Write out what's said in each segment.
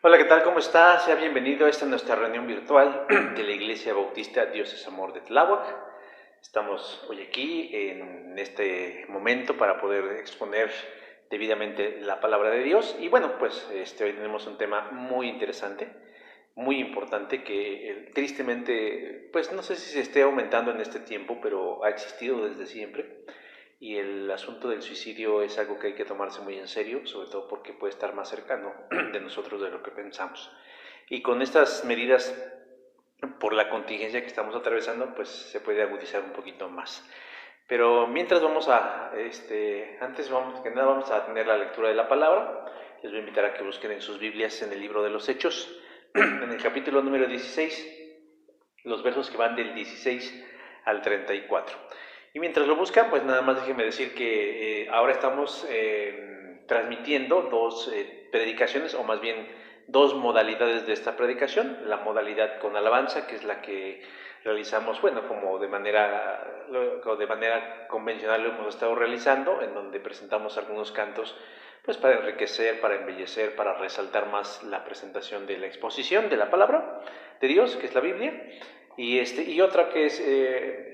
Hola, ¿qué tal? ¿Cómo está? Sea bienvenido a esta nuestra reunión virtual de la Iglesia Bautista Dios es Amor de Tláhuac. Estamos hoy aquí en este momento para poder exponer debidamente la palabra de Dios. Y bueno, pues hoy tenemos un tema muy interesante, muy importante, que tristemente, pues no sé si se esté aumentando en este tiempo, pero ha existido desde siempre. Y el asunto del suicidio es algo que hay que tomarse muy en serio, sobre todo porque puede estar más cercano de nosotros de lo que pensamos. Y con estas medidas, por la contingencia que estamos atravesando, pues se puede agudizar un poquito más. Pero mientras antes que nada vamos a tener la lectura de la palabra. Les voy a invitar a que busquen en sus Biblias en el libro de los Hechos, en el capítulo número 16, los versos que van del 16 al 34. Y mientras lo buscan, pues nada más déjenme decir que ahora estamos transmitiendo dos predicaciones, o más bien dos modalidades de esta predicación. La modalidad con alabanza, que es la que realizamos, bueno, como de manera convencional lo hemos estado realizando, en donde presentamos algunos cantos pues para enriquecer, para embellecer, para resaltar más la presentación de la exposición de la palabra de Dios, que es la Biblia. Y otra que es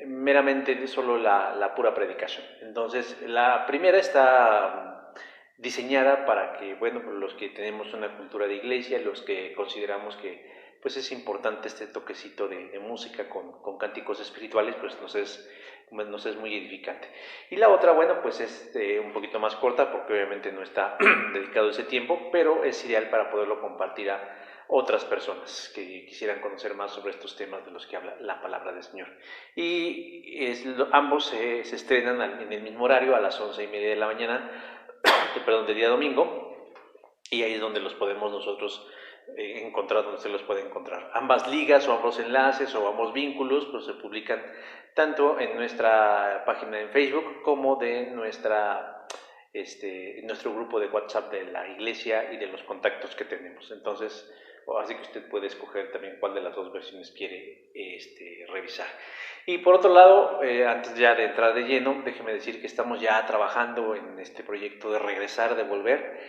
meramente solo la pura predicación. Entonces, la primera está diseñada para que, bueno, los que tenemos una cultura de iglesia, los que consideramos que pues es importante este toquecito de música con cánticos espirituales, pues nos es muy edificante. Y la otra, bueno, pues es un poquito más corta, porque obviamente no está dedicado ese tiempo, pero es ideal para poderlo compartir a otras personas que quisieran conocer más sobre estos temas de los que habla la palabra del Señor. Y ambos se estrenan en el mismo horario, a las 11:30 de la mañana, del día domingo, y ahí es donde los podemos nosotros encontrar, donde se los puede encontrar. Ambas ligas o ambos enlaces o ambos vínculos pues se publican tanto en nuestra página en Facebook como de nuestro grupo de WhatsApp de la iglesia y de los contactos que tenemos. Entonces, así que usted puede escoger también cuál de las dos versiones quiere revisar. Y por otro lado, antes ya de entrar de lleno, déjeme decir que estamos ya trabajando en este proyecto de regresar, de volver.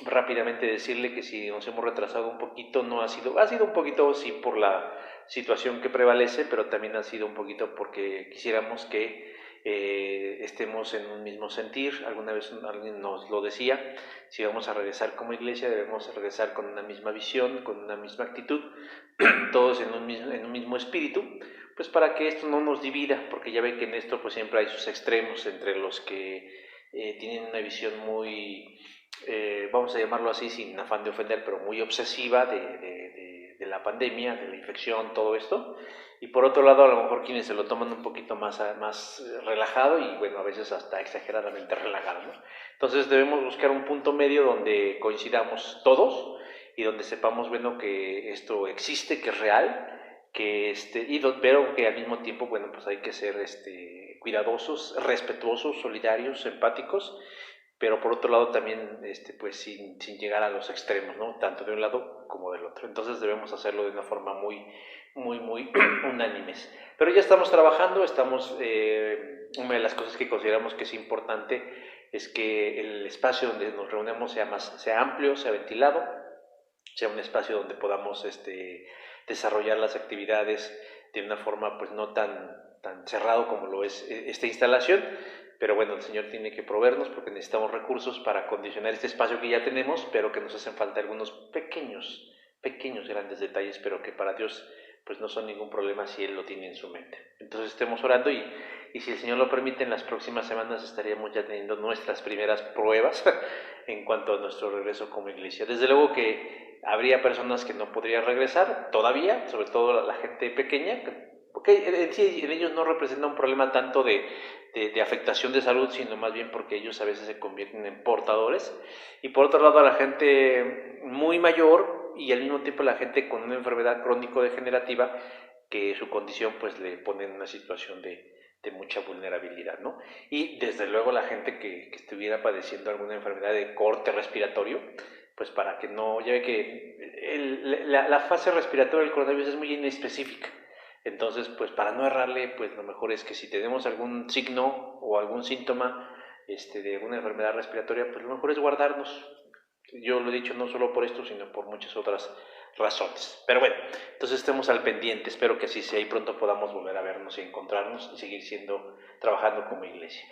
Rápidamente decirle que si nos hemos retrasado un poquito, ha sido un poquito sí por la situación que prevalece, pero también ha sido un poquito porque quisiéramos que estemos en un mismo sentir. Alguna vez alguien nos lo decía: si vamos a regresar como iglesia, debemos regresar con una misma visión, con una misma actitud, todos en un mismo espíritu, pues para que esto no nos divida, porque ya ven que en esto pues siempre hay sus extremos entre los que tienen una visión muy, vamos a llamarlo así sin afán de ofender, pero muy obsesiva de la pandemia, de la infección, todo esto. Y por otro lado, a lo mejor quienes se lo toman un poquito más relajado y bueno, a veces hasta exageradamente relajado, ¿no? Entonces debemos buscar un punto medio donde coincidamos todos y donde sepamos, bueno, que esto existe, que es real, pero que al mismo tiempo, bueno, pues hay que ser cuidadosos, respetuosos, solidarios, empáticos, pero por otro lado también pues sin llegar a los extremos, ¿no? Tanto de un lado como del otro. Entonces debemos hacerlo de una forma muy unánimes. Pero ya estamos trabajando, una de las cosas que consideramos que es importante es que el espacio donde nos reunimos sea amplio, sea ventilado, sea un espacio donde podamos desarrollar las actividades de una forma pues no tan cerrado como lo es esta instalación. Pero bueno, el Señor tiene que proveernos porque necesitamos recursos para acondicionar este espacio que ya tenemos, pero que nos hacen falta algunos pequeños, grandes detalles, pero que para Dios pues no son ningún problema si Él lo tiene en su mente. Entonces estemos orando y si el Señor lo permite, en las próximas semanas estaríamos ya teniendo nuestras primeras pruebas en cuanto a nuestro regreso como iglesia. Desde luego que habría personas que no podrían regresar todavía, sobre todo la gente pequeña, porque en sí en ellos no representa un problema tanto de afectación de salud, sino más bien porque ellos a veces se convierten en portadores. Y por otro lado, a la gente muy mayor y al mismo tiempo la gente con una enfermedad crónico-degenerativa, que su condición pues le pone en una situación de mucha vulnerabilidad, ¿no? Y desde luego la gente que estuviera padeciendo alguna enfermedad de corte respiratorio, pues para que no, ya ve que la fase respiratoria del coronavirus es muy inespecífica. Entonces, pues para no errarle, pues lo mejor es que si tenemos algún signo o algún síntoma de alguna enfermedad respiratoria, pues lo mejor es guardarnos, Yo lo he dicho no solo por esto, sino por muchas otras razones. Pero bueno, entonces estemos al pendiente. Espero que así sea y pronto podamos volver a vernos y encontrarnos y seguir trabajando como iglesia.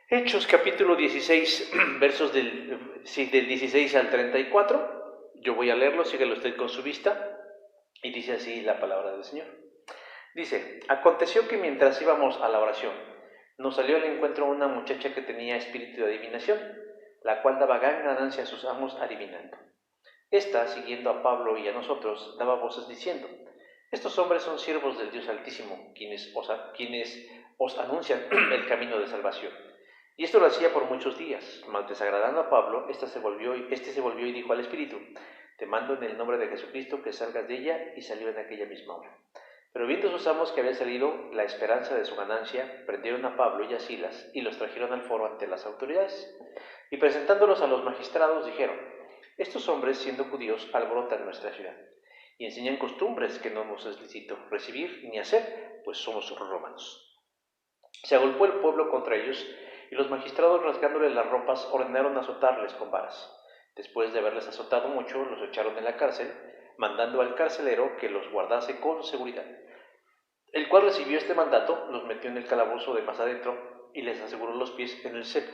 Hechos capítulo 16, versos del 16 al 34. Yo voy a leerlo, síguelo usted con su vista. Y dice así la palabra del Señor. Dice: aconteció que mientras íbamos a la oración, nos salió al encuentro una muchacha que tenía espíritu de adivinación, la cual daba gran ganancia a sus amos adivinando. Esta, siguiendo a Pablo y a nosotros, daba voces diciendo: estos hombres son siervos del Dios Altísimo, quienes os anuncian el camino de salvación. Y esto lo hacía por muchos días, mas desagradando a Pablo, este se volvió y dijo al espíritu: te mando en el nombre de Jesucristo que salgas de ella, y salió en aquella misma hora. Pero viendo sus amos que había salido la esperanza de su ganancia, prendieron a Pablo y a Silas y los trajeron al foro ante las autoridades. Y presentándolos a los magistrados dijeron: estos hombres, siendo judíos, alborotan nuestra ciudad y enseñan costumbres que no nos es lícito recibir ni hacer, pues somos romanos. Se agolpó el pueblo contra ellos, y los magistrados, rasgándoles las ropas, ordenaron azotarles con varas. Después de haberles azotado mucho, los echaron en la cárcel, mandando al carcelero que los guardase con seguridad, el cual recibió este mandato, los metió en el calabozo de más adentro y les aseguró los pies en el cepo.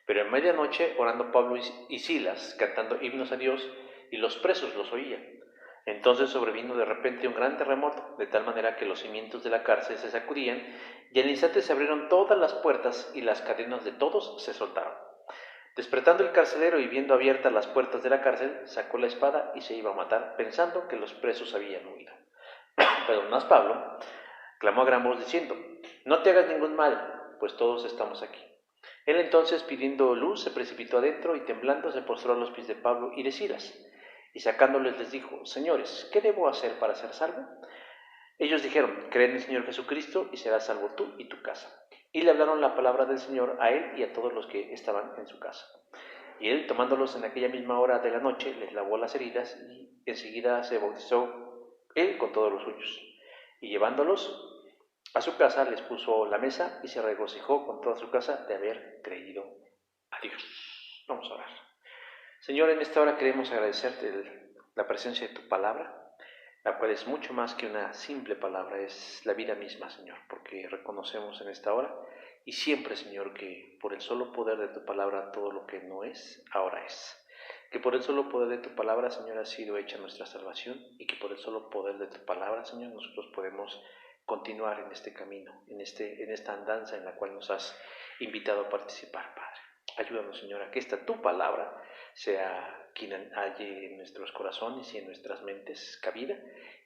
Pero en medianoche, orando Pablo y Silas, cantando himnos a Dios, y los presos los oían. Entonces sobrevino de repente un gran terremoto, de tal manera que los cimientos de la cárcel se sacudían, y al instante se abrieron todas las puertas y las cadenas de todos se soltaron. Despertando el carcelero y viendo abiertas las puertas de la cárcel, sacó la espada y se iba a matar, pensando que los presos habían huido. Pero más Pablo clamó a gran voz diciendo: no te hagas ningún mal, pues todos estamos aquí. Él entonces, pidiendo luz, se precipitó adentro y temblando se postró a los pies de Pablo y de Silas, y sacándoles les dijo: señores, ¿qué debo hacer para ser salvo? Ellos dijeron: cree en el Señor Jesucristo y serás salvo tú y tu casa. Y le hablaron la palabra del Señor a él y a todos los que estaban en su casa. Y él, tomándolos en aquella misma hora de la noche, les lavó las heridas y enseguida se bautizó él con todos los suyos. Y llevándolos a su casa, les puso la mesa y se regocijó con toda su casa de haber creído a Dios. Vamos a orar. Señor, en esta hora queremos agradecerte la presencia de tu palabra, la cual es mucho más que una simple palabra, es la vida misma, Señor, porque reconocemos en esta hora y siempre, Señor, que por el solo poder de tu palabra todo lo que no es, ahora es. Que por el solo poder de tu palabra, Señor, ha sido hecha nuestra salvación, y que por el solo poder de tu palabra, Señor, nosotros podemos continuar en este camino, en esta andanza en la cual nos has invitado a participar, Padre. Ayúdanos, Señor, a que esta tu palabra sea quien halle en nuestros corazones y en nuestras mentes cabida,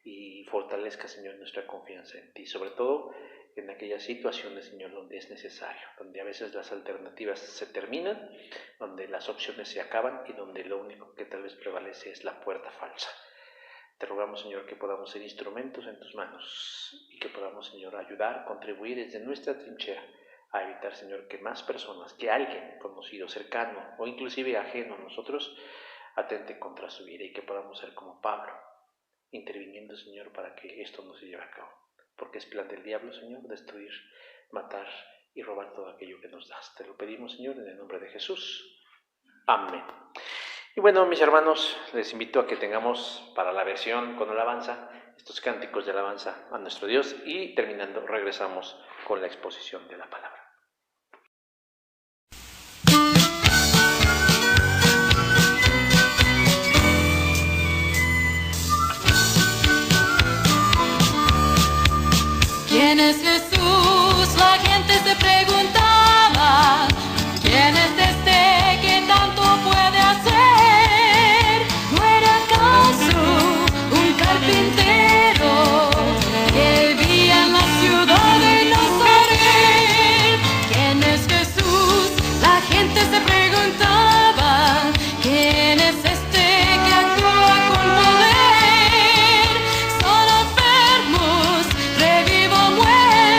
y fortalezca, Señor, nuestra confianza en ti, sobre todo en aquellas situaciones, Señor, donde es necesario, donde a veces las alternativas se terminan, donde las opciones se acaban y donde lo único que tal vez prevalece es la puerta falsa. Te rogamos, Señor, que podamos ser instrumentos en tus manos y que podamos, Señor, ayudar, contribuir desde nuestra trinchera a evitar, Señor, que más personas, que alguien conocido, cercano o inclusive ajeno a nosotros, atente contra su vida, y que podamos ser como Pablo, interviniendo, Señor, para que esto no se lleve a cabo. Porque es plan del diablo, Señor, destruir, matar y robar todo aquello que nos das. Te lo pedimos, Señor, en el nombre de Jesús. Amén. Y bueno, mis hermanos, les invito a que tengamos para la versión con alabanza estos cánticos de alabanza a nuestro Dios, y terminando regresamos con la exposición de la palabra. ¿Quién es Jesús? La gente se preguntaba. ¿Quién es este que tanto puede hacer? ¿No era acaso un carpintero que vivía en la ciudad de Nazaret? ¿Quién es Jesús? La gente se preguntaba. ¿Quién es este que actúa con poder? Son enfermos, revivo, muere.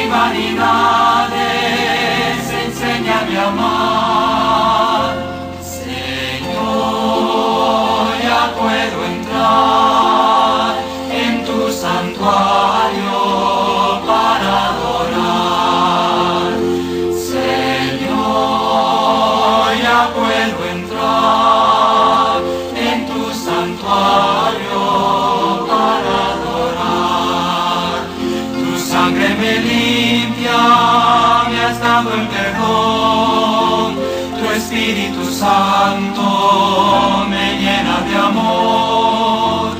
y vanidades, enséñame a amar. Señor, ya puedo entrar en tu santuario para adorar. Señor, ya puedo entrar en tu santuario para adorar. Tu sangre me limpia, me has dado el perdón. Tu Espíritu Santo me llena de amor.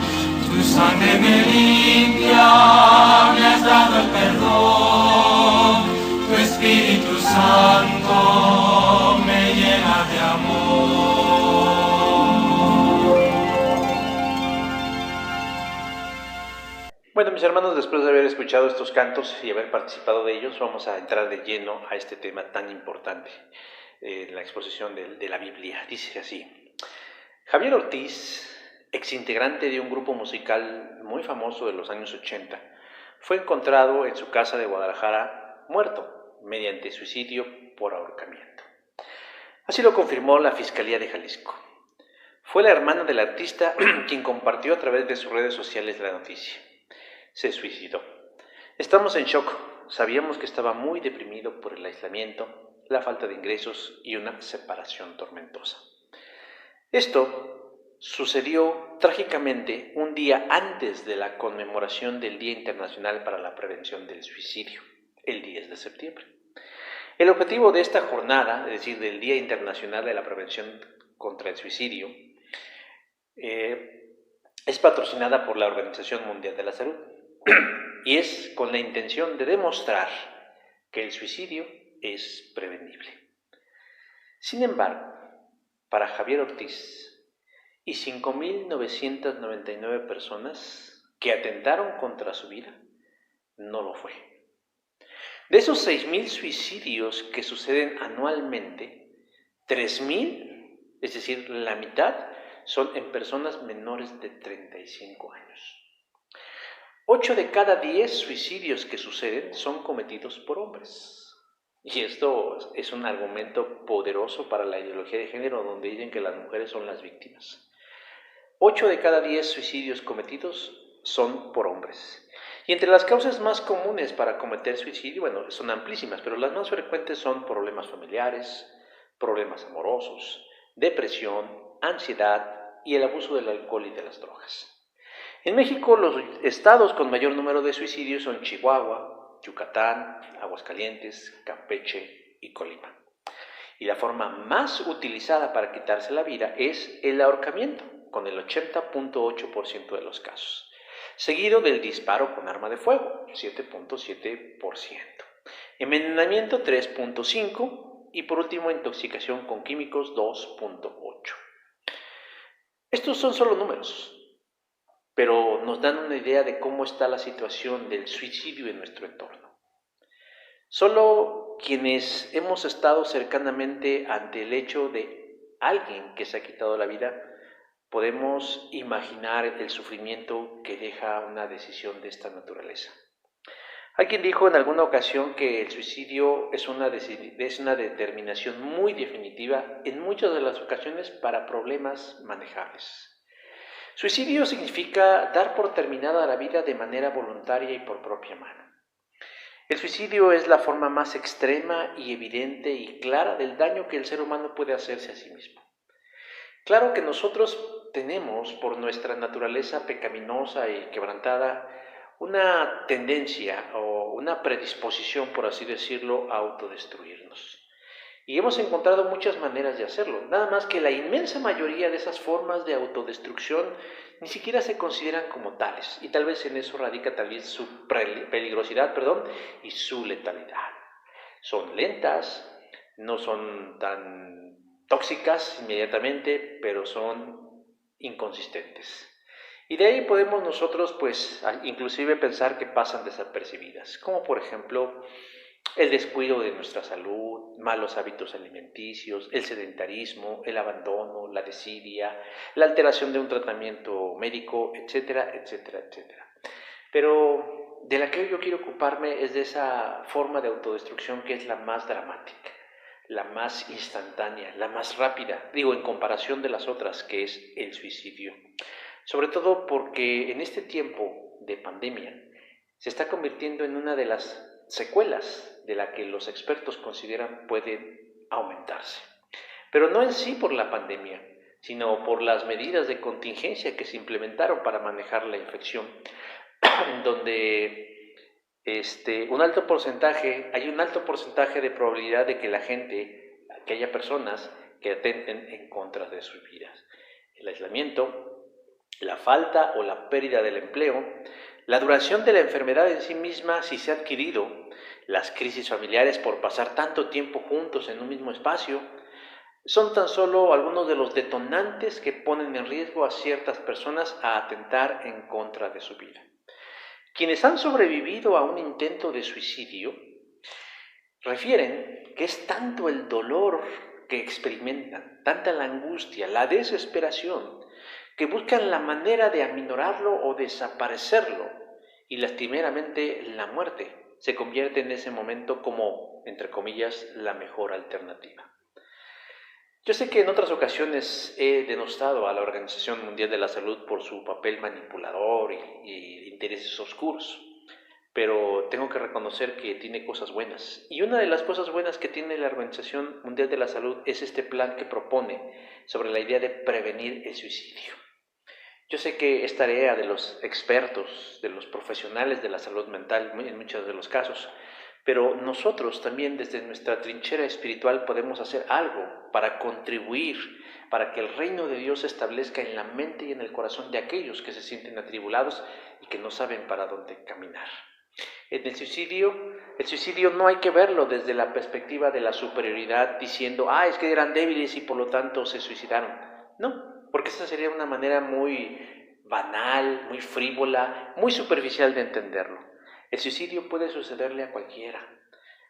Tu sangre me limpia, me has dado el perdón. Tu Espíritu Santo me llena de amor. Bueno, mis hermanos, después de haber escuchado estos cantos y haber participado de ellos, vamos a entrar de lleno a este tema tan importante, la exposición de la Biblia. Dice así: Javier Ortiz, exintegrante de un grupo musical muy famoso de los años 80, fue encontrado en su casa de Guadalajara muerto mediante suicidio por ahorcamiento. Así lo confirmó la Fiscalía de Jalisco. Fue la hermana del artista quien compartió a través de sus redes sociales la noticia. Se suicidó. Estamos en shock. Sabíamos que estaba muy deprimido por el aislamiento, la falta de ingresos y una separación tormentosa. Esto sucedió trágicamente un día antes de la conmemoración del Día Internacional para la Prevención del Suicidio, el 10 de septiembre. El objetivo de esta jornada, es decir, del Día Internacional de la Prevención contra el Suicidio, es patrocinada por la Organización Mundial de la Salud y es con la intención de demostrar que el suicidio es prevenible. Sin embargo, para Javier Ortiz y 5.999 personas que atentaron contra su vida, no lo fue. De esos 6.000 suicidios que suceden anualmente, 3.000, es decir, la mitad, son en personas menores de 35 años. 8 de cada 10 suicidios que suceden son cometidos por hombres. Y esto es un argumento poderoso para la ideología de género, donde dicen que las mujeres son las víctimas. 8 de cada 10 suicidios cometidos son por hombres. Y entre las causas más comunes para cometer suicidio, bueno, son amplísimas, pero las más frecuentes son problemas familiares, problemas amorosos, depresión, ansiedad y el abuso del alcohol y de las drogas. En México, los estados con mayor número de suicidios son Chihuahua, Yucatán, Aguascalientes, Campeche y Colima. Y la forma más utilizada para quitarse la vida es el ahorcamiento, con el 80.8% de los casos, seguido del disparo con arma de fuego, 7.7%, envenenamiento 3.5% y por último intoxicación con químicos 2.8%. Estos son solo números, pero nos dan una idea de cómo está la situación del suicidio en nuestro entorno. Solo quienes hemos estado cercanamente ante el hecho de alguien que se ha quitado la vida, podemos imaginar el sufrimiento que deja una decisión de esta naturaleza. Alguien dijo en alguna ocasión que el suicidio es una determinación muy definitiva en muchas de las ocasiones para problemas manejables. Suicidio significa dar por terminada la vida de manera voluntaria y por propia mano. El suicidio es la forma más extrema y evidente y clara del daño que el ser humano puede hacerse a sí mismo. Claro que nosotros tenemos, por nuestra naturaleza pecaminosa y quebrantada, una tendencia o una predisposición, por así decirlo, a autodestruirnos. Y hemos encontrado muchas maneras de hacerlo, nada más que la inmensa mayoría de esas formas de autodestrucción ni siquiera se consideran como tales, y tal vez en eso radica tal vez su peligrosidad, y su letalidad. Son lentas, no son tan tóxicas inmediatamente, pero son inconsistentes. Y de ahí podemos nosotros, inclusive pensar que pasan desapercibidas, como por ejemplo el descuido de nuestra salud, malos hábitos alimenticios, el sedentarismo, el abandono, la desidia, la alteración de un tratamiento médico, etcétera, etcétera, etcétera. Pero de la que hoy yo quiero ocuparme es de esa forma de autodestrucción que es la más dramática, la más instantánea, la más rápida, en comparación de las otras, que es el suicidio. Sobre todo porque en este tiempo de pandemia se está convirtiendo en una de las secuelas de la que los expertos consideran pueden aumentarse. Pero no en sí por la pandemia, sino por las medidas de contingencia que se implementaron para manejar la infección, en donde hay un alto porcentaje de probabilidad de que que haya personas que atenten en contra de sus vidas. El aislamiento, la falta o la pérdida del empleo, la duración de la enfermedad en sí misma si se ha adquirido, las crisis familiares por pasar tanto tiempo juntos en un mismo espacio, son tan solo algunos de los detonantes que ponen en riesgo a ciertas personas a atentar en contra de su vida. Quienes han sobrevivido a un intento de suicidio refieren que es tanto el dolor que experimentan, tanta la angustia, la desesperación, que buscan la manera de aminorarlo o desaparecerlo, y lastimeramente la muerte se convierte en ese momento como, entre comillas, la mejor alternativa. Yo sé que en otras ocasiones he denostado a la Organización Mundial de la Salud por su papel manipulador y intereses oscuros, pero tengo que reconocer que tiene cosas buenas. Y una de las cosas buenas que tiene la Organización Mundial de la Salud es este plan que propone sobre la idea de prevenir el suicidio. Yo sé que es tarea de los expertos, de los profesionales de la salud mental en muchos de los casos, pero nosotros también desde nuestra trinchera espiritual podemos hacer algo para contribuir, para que el reino de Dios se establezca en la mente y en el corazón de aquellos que se sienten atribulados y que no saben para dónde caminar. En el suicidio no hay que verlo desde la perspectiva de la superioridad diciendo, es que eran débiles y por lo tanto se suicidaron. No, porque esa sería una manera muy banal, muy frívola, muy superficial de entenderlo. El suicidio puede sucederle a cualquiera.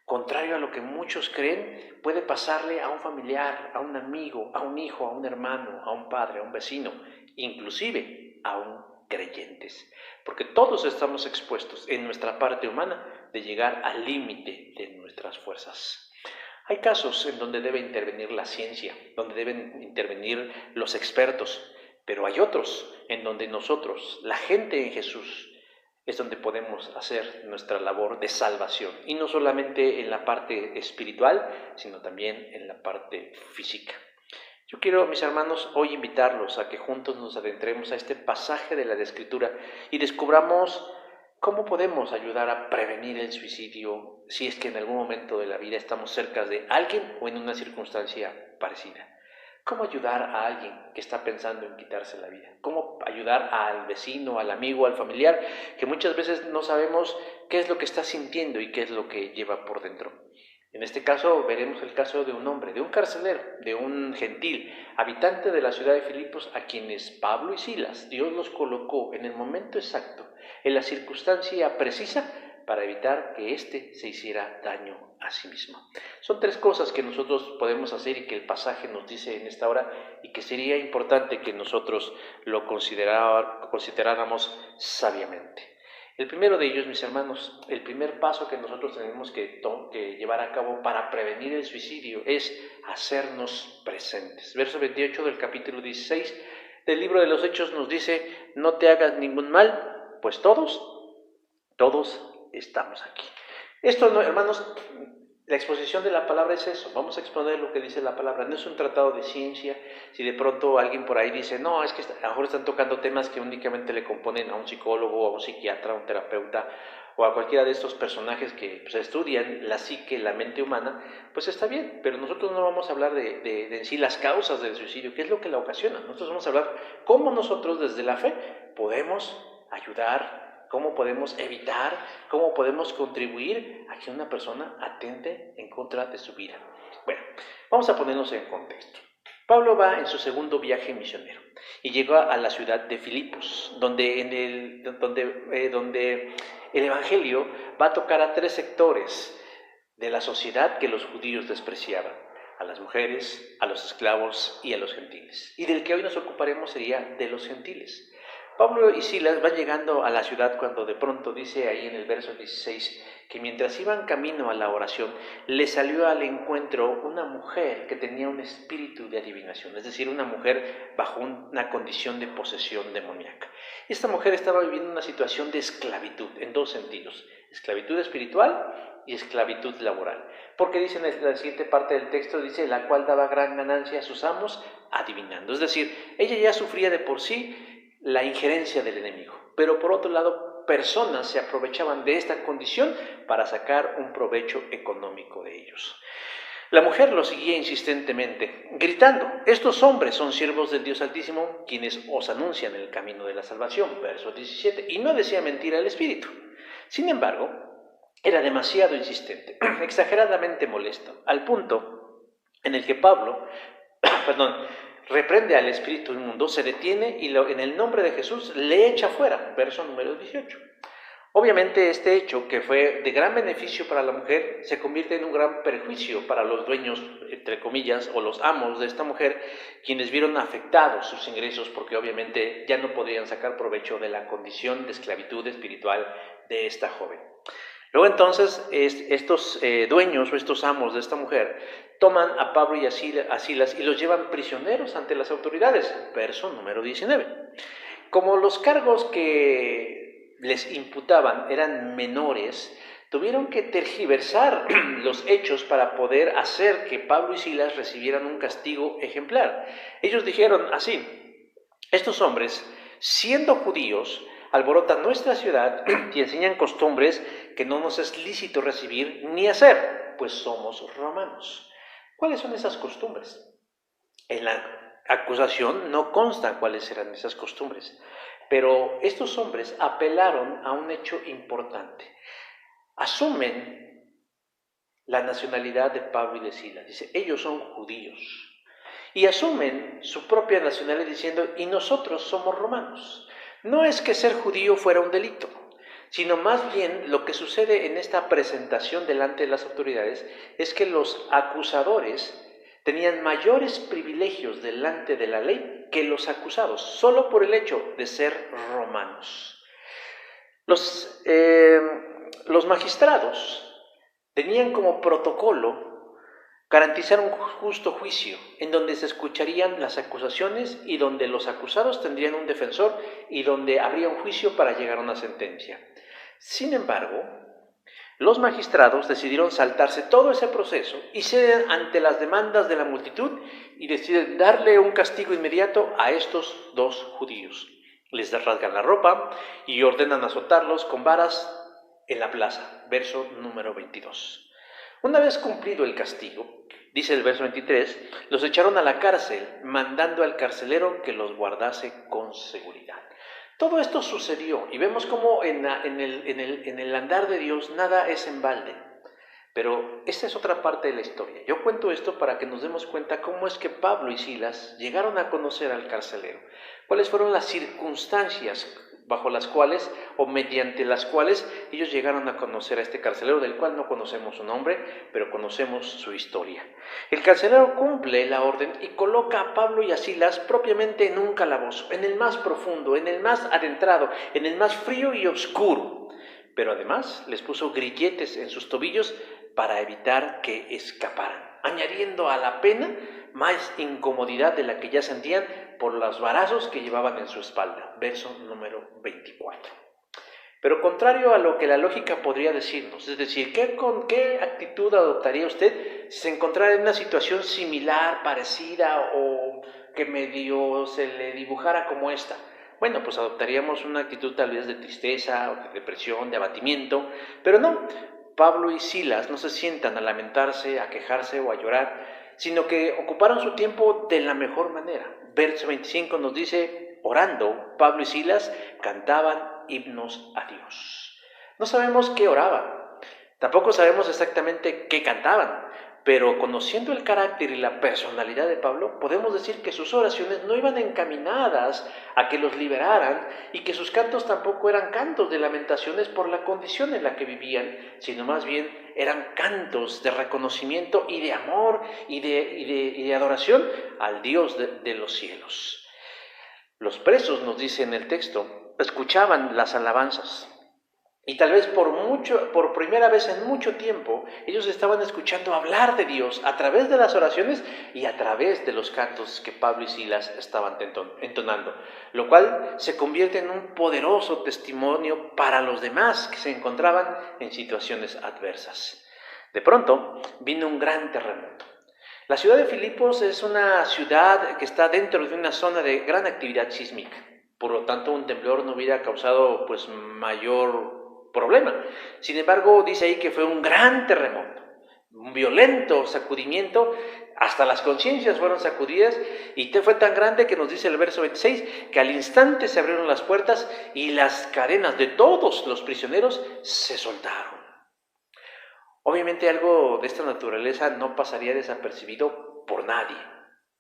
Contrario a lo que muchos creen, puede pasarle a un familiar, a un amigo, a un hijo, a un hermano, a un padre, a un vecino, inclusive a un creyentes. Porque todos estamos expuestos en nuestra parte humana de llegar al límite de nuestras fuerzas. Hay casos en donde debe intervenir la ciencia, donde deben intervenir los expertos, pero hay otros en donde nosotros, la gente en Jesús, es donde podemos hacer nuestra labor de salvación, y no solamente en la parte espiritual, sino también en la parte física. Yo quiero, mis hermanos, hoy invitarlos a que juntos nos adentremos a este pasaje de la Escritura y descubramos cómo podemos ayudar a prevenir el suicidio si es que en algún momento de la vida estamos cerca de alguien o en una circunstancia parecida. ¿Cómo ayudar a alguien que está pensando en quitarse la vida? ¿Cómo ayudar al vecino, al amigo, al familiar, que muchas veces no sabemos qué es lo que está sintiendo y qué es lo que lleva por dentro? En este caso veremos el caso de un hombre, de un carcelero, de un gentil, habitante de la ciudad de Filipos, a quienes Pablo y Silas, Dios los colocó en el momento exacto, en la circunstancia precisa, para evitar que éste se hiciera daño a sí mismo. Son tres cosas que nosotros podemos hacer y que el pasaje nos dice en esta hora y que sería importante que nosotros lo consideráramos sabiamente. El primero de ellos, mis hermanos, el primer paso que nosotros tenemos que llevar a cabo para prevenir el suicidio es hacernos presentes. Verso 28 del capítulo 16 del libro de los Hechos nos dice, no te hagas ningún mal, pues todos estamos aquí. Esto, no, hermanos, la exposición de la palabra es eso. Vamos a exponer lo que dice la palabra. No es un tratado de ciencia. Si de pronto alguien por ahí dice, no, es que a lo mejor están tocando temas que únicamente le componen a un psicólogo, a un psiquiatra, a un terapeuta o a cualquiera de estos personajes que estudian la psique, la mente humana, pues está bien, pero nosotros no vamos a hablar de en sí las causas del suicidio, qué es lo que la ocasiona. Nosotros vamos a hablar cómo nosotros desde la fe podemos ayudar, cómo podemos evitar, cómo podemos contribuir a que una persona atente en contra de su vida. Bueno, vamos a ponernos en contexto. Pablo va en su segundo viaje misionero y llega a la ciudad de Filipos, donde el evangelio va a tocar a tres sectores de la sociedad que los judíos despreciaban: a las mujeres, a los esclavos y a los gentiles. Y del que hoy nos ocuparemos sería de los gentiles. Pablo y Silas van llegando a la ciudad cuando de pronto dice ahí en el verso 16 que mientras iban camino a la oración, le salió al encuentro una mujer que tenía un espíritu de adivinación, es decir, una mujer bajo una condición de posesión demoníaca. Esta mujer estaba viviendo una situación de esclavitud en dos sentidos, esclavitud espiritual y esclavitud laboral. Porque dice en la siguiente parte del texto, dice, la cual daba gran ganancia a sus amos adivinando. Es decir, ella ya sufría de por sí la injerencia del enemigo, pero por otro lado, personas se aprovechaban de esta condición para sacar un provecho económico de ellos. La mujer lo seguía insistentemente, gritando, estos hombres son siervos del Dios Altísimo, quienes os anuncian el camino de la salvación, verso 17, y no decía mentira el espíritu. Sin embargo, era demasiado insistente, exageradamente molesto, al punto en el que Pablo, reprende al espíritu inmundo, se detiene y en el nombre de Jesús le echa fuera, verso número 18. Obviamente este hecho, que fue de gran beneficio para la mujer, se convierte en un gran perjuicio para los dueños, entre comillas, o los amos de esta mujer, quienes vieron afectados sus ingresos porque obviamente ya no podrían sacar provecho de la condición de esclavitud espiritual de esta joven. Luego entonces estos dueños o estos amos de esta mujer toman a Pablo y a Silas y los llevan prisioneros ante las autoridades, verso número 19. Como los cargos que les imputaban eran menores, tuvieron que tergiversar los hechos para poder hacer que Pablo y Silas recibieran un castigo ejemplar. Ellos dijeron así, estos hombres, siendo judíos, alborotan nuestra ciudad y enseñan costumbres que no nos es lícito recibir ni hacer, pues somos romanos. ¿Cuáles son esas costumbres? En la acusación no consta cuáles eran esas costumbres, pero estos hombres apelaron a un hecho importante. Asumen la nacionalidad de Pablo y de Silas. Dice, ellos son judíos. Y asumen su propia nacionalidad diciendo, y nosotros somos romanos. No es que ser judío fuera un delito, sino más bien lo que sucede en esta presentación delante de las autoridades es que los acusadores tenían mayores privilegios delante de la ley que los acusados, solo por el hecho de ser romanos. Los magistrados tenían como protocolo garantizar un justo juicio en donde se escucharían las acusaciones y donde los acusados tendrían un defensor y donde habría un juicio para llegar a una sentencia. Sin embargo, los magistrados decidieron saltarse todo ese proceso y ceden ante las demandas de la multitud y deciden darle un castigo inmediato a estos dos judíos. Les rasgan la ropa y ordenan azotarlos con varas en la plaza, verso número 22. Una vez cumplido el castigo, dice el verso 23, los echaron a la cárcel, mandando al carcelero que los guardase con seguridad. Todo esto sucedió y vemos cómo en el andar de Dios nada es en balde. Pero esta es otra parte de la historia. Yo cuento esto para que nos demos cuenta cómo es que Pablo y Silas llegaron a conocer al carcelero. Cuáles fueron las circunstancias bajo las cuales o mediante las cuales ellos llegaron a conocer a este carcelero, del cual no conocemos su nombre, pero conocemos su historia. El carcelero cumple la orden y coloca a Pablo y a Silas propiamente en un calabozo, en el más profundo, en el más adentrado, en el más frío y oscuro. Pero además les puso grilletes en sus tobillos para evitar que escaparan, añadiendo a la pena más incomodidad de la que ya sentían por los varazos que llevaban en su espalda. Verso número 24. Pero contrario a lo que la lógica podría decirnos, es decir, ¿qué actitud adoptaría usted si se encontrara en una situación similar, parecida o que medio se le dibujara como esta? Bueno, pues adoptaríamos una actitud tal vez de tristeza, o de depresión, de abatimiento, pero no. Pablo y Silas no se sientan a lamentarse, a quejarse o a llorar, sino que ocuparon su tiempo de la mejor manera. Verso 25 nos dice, orando, Pablo y Silas cantaban himnos a Dios. No sabemos qué oraban, tampoco sabemos exactamente qué cantaban, pero conociendo el carácter y la personalidad de Pablo, podemos decir que sus oraciones no iban encaminadas a que los liberaran y que sus cantos tampoco eran cantos de lamentaciones por la condición en la que vivían, sino más bien eran cantos de reconocimiento y de amor y de adoración al Dios de los cielos. Los presos, nos dice en el texto, escuchaban las alabanzas. Y tal vez por primera vez en mucho tiempo, ellos estaban escuchando hablar de Dios a través de las oraciones y a través de los cantos que Pablo y Silas estaban entonando, lo cual se convierte en un poderoso testimonio para los demás que se encontraban en situaciones adversas. De pronto, vino un gran terremoto. La ciudad de Filipos es una ciudad que está dentro de una zona de gran actividad sísmica. Por lo tanto, un temblor no hubiera causado mayor problema. Sin embargo, dice ahí que fue un gran terremoto, un violento sacudimiento, hasta las conciencias fueron sacudidas, y fue tan grande que nos dice el verso 26, que al instante se abrieron las puertas y las cadenas de todos los prisioneros se soltaron. Obviamente algo de esta naturaleza no pasaría desapercibido por nadie,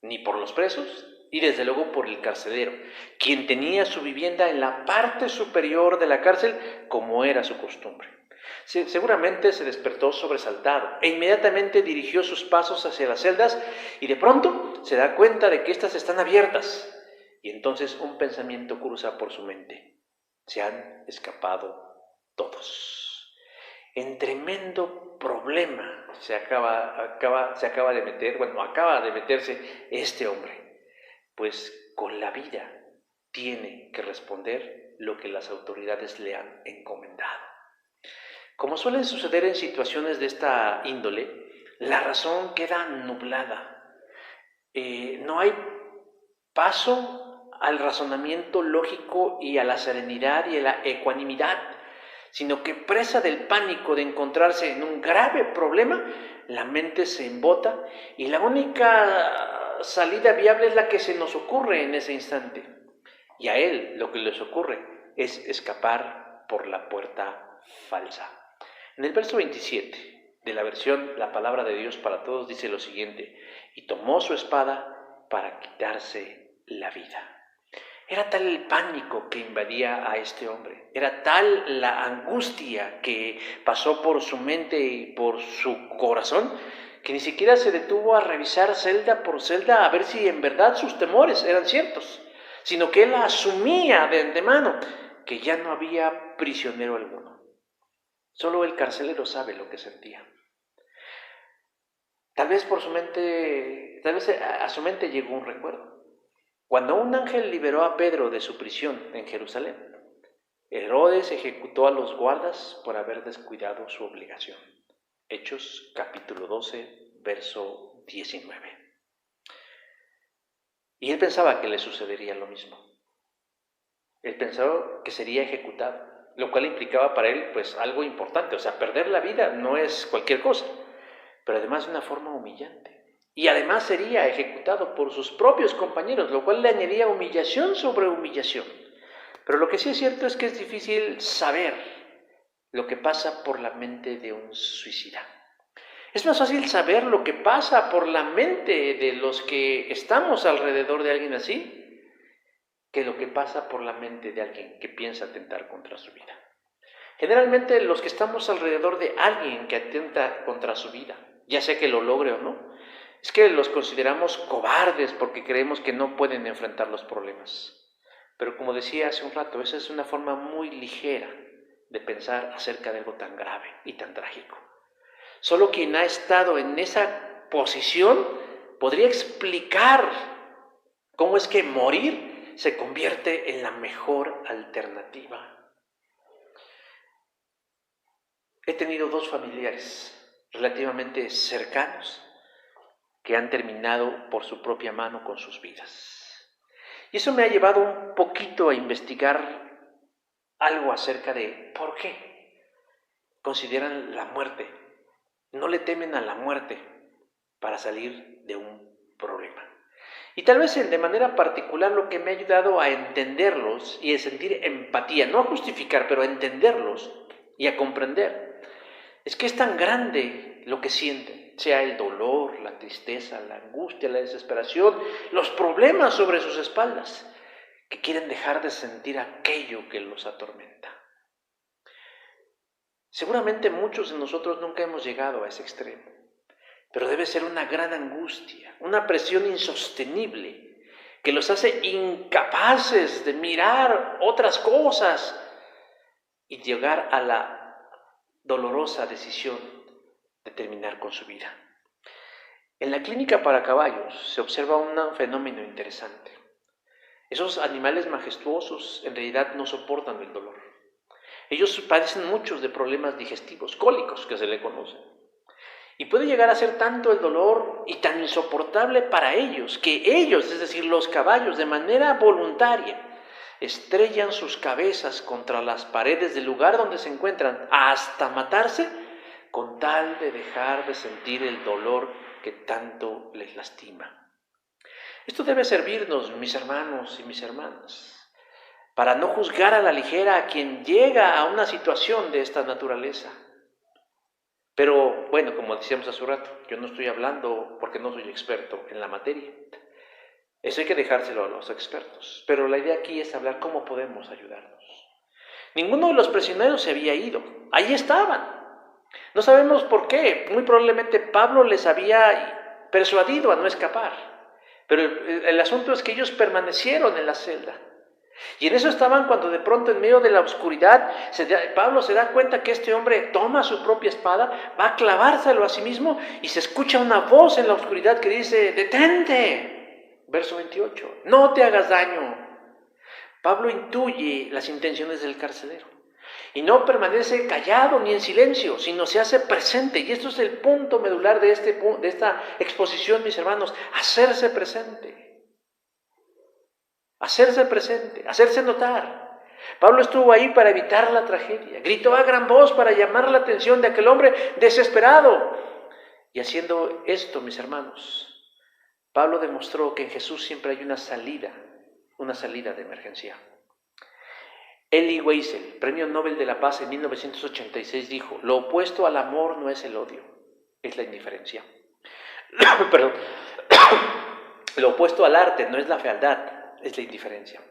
ni por los presos, y desde luego por el carcelero, quien tenía su vivienda en la parte superior de la cárcel, como era su costumbre. Seguramente se despertó sobresaltado e inmediatamente dirigió sus pasos hacia las celdas y de pronto se da cuenta de que éstas están abiertas. Y entonces un pensamiento cruza por su mente: se han escapado todos. En tremendo problema acaba de meterse este hombre. Pues con la vida tiene que responder lo que las autoridades le han encomendado. Como suele suceder en situaciones de esta índole, la razón queda nublada. No hay paso al razonamiento lógico y a la serenidad y a la ecuanimidad, sino que presa del pánico de encontrarse en un grave problema, la mente se embota y la única salida viable es la que se nos ocurre en ese instante. Y a él lo que les ocurre es escapar por la puerta falsa. En el verso 27 de la versión La Palabra de Dios para Todos dice lo siguiente: y tomó su espada para quitarse la vida. Era tal el pánico que invadía a este hombre, era tal la angustia que pasó por su mente y por su corazón, que ni siquiera se detuvo a revisar celda por celda a ver si en verdad sus temores eran ciertos, sino que él asumía de antemano que ya no había prisionero alguno. Solo el carcelero sabe lo que sentía. Tal vez a su mente llegó un recuerdo. Cuando un ángel liberó a Pedro de su prisión en Jerusalén, Herodes ejecutó a los guardas por haber descuidado su obligación. Hechos capítulo 12, verso 19. Y él pensaba que le sucedería lo mismo. Él pensaba que sería ejecutado, lo cual implicaba para él algo importante. O sea, perder la vida no es cualquier cosa, pero además de una forma humillante. Y además sería ejecutado por sus propios compañeros, lo cual le añadía humillación sobre humillación. Pero lo que sí es cierto es que es difícil saber lo que pasa por la mente de un suicida. Es más fácil saber lo que pasa por la mente de los que estamos alrededor de alguien así que lo que pasa por la mente de alguien que piensa atentar contra su vida. Generalmente los que estamos alrededor de alguien que atenta contra su vida, ya sea que lo logre o no, es que los consideramos cobardes porque creemos que no pueden enfrentar los problemas. Pero como decía hace un rato, esa es una forma muy ligera de pensar acerca de algo tan grave y tan trágico. Solo quien ha estado en esa posición podría explicar cómo es que morir se convierte en la mejor alternativa. He tenido 2 familiares relativamente cercanos que han terminado por su propia mano con sus vidas. Y eso me ha llevado un poquito a investigar algo acerca de por qué consideran la muerte, no le temen a la muerte para salir de un problema. Y tal vez de manera particular lo que me ha ayudado a entenderlos y a sentir empatía, no a justificar, pero a entenderlos y a comprender, es que es tan grande lo que sienten, sea el dolor, la tristeza, la angustia, la desesperación, los problemas sobre sus espaldas, que quieren dejar de sentir aquello que los atormenta. Seguramente muchos de nosotros nunca hemos llegado a ese extremo, pero debe ser una gran angustia, una presión insostenible, que los hace incapaces de mirar otras cosas y llegar a la dolorosa decisión de terminar con su vida. En la clínica para caballos se observa un fenómeno interesante. Esos animales majestuosos en realidad no soportan el dolor. Ellos padecen muchos de problemas digestivos, cólicos que se le conocen. Y puede llegar a ser tanto el dolor y tan insoportable para ellos, que ellos, es decir, los caballos, de manera voluntaria, estrellan sus cabezas contra las paredes del lugar donde se encuentran hasta matarse, con tal de dejar de sentir el dolor que tanto les lastima. Esto debe servirnos, mis hermanos y mis hermanas, para no juzgar a la ligera a quien llega a una situación de esta naturaleza. Pero bueno, como decíamos hace un rato, yo no estoy hablando porque no soy experto en la materia. Eso hay que dejárselo a los expertos. Pero la idea aquí es hablar cómo podemos ayudarnos. Ninguno de los prisioneros se había ido. Ahí estaban. No sabemos por qué. Muy probablemente Pablo les había persuadido a no escapar. Pero el asunto es que ellos permanecieron en la celda. Y en eso estaban cuando de pronto en medio de la oscuridad Pablo se da cuenta que este hombre toma su propia espada, va a clavárselo a sí mismo y se escucha una voz en la oscuridad que dice: detente, verso 28, no te hagas daño. Pablo intuye las intenciones del carcelero y no permanece callado ni en silencio, sino se hace presente. Y esto es el punto medular de esta exposición, mis hermanos: hacerse presente. Hacerse presente, hacerse notar. Pablo estuvo ahí para evitar la tragedia. Gritó a gran voz para llamar la atención de aquel hombre desesperado. Y haciendo esto, mis hermanos, Pablo demostró que en Jesús siempre hay una salida de emergencia. Elie Wiesel, Premio Nobel de la Paz en 1986, dijo: lo opuesto al amor no es el odio, es la indiferencia. Perdón. Lo opuesto al arte no es la fealdad, es la indiferencia.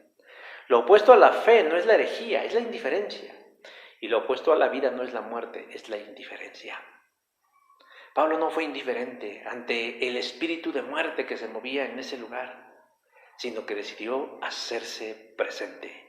Lo opuesto a la fe no es la herejía, es la indiferencia. Y lo opuesto a la vida no es la muerte, es la indiferencia. Pablo no fue indiferente ante el espíritu de muerte que se movía en ese lugar, sino que decidió hacerse presente.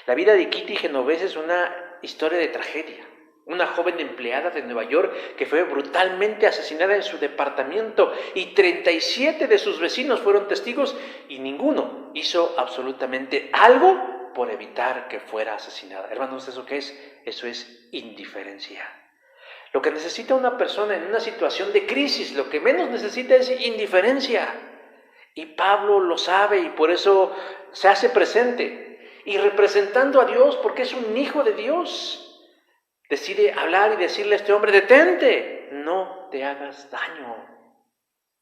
La vida de Kitty Genovese es una historia de tragedia. Una joven empleada de Nueva York que fue brutalmente asesinada en su departamento, y 37 de sus vecinos fueron testigos y ninguno hizo absolutamente algo por evitar que fuera asesinada. Hermanos, ¿eso qué es? Eso es indiferencia. Lo que necesita una persona en una situación de crisis, lo que menos necesita es indiferencia. Y Pablo lo sabe y por eso se hace presente. Y representando a Dios, porque es un hijo de Dios, decide hablar y decirle a este hombre: detente, no te hagas daño.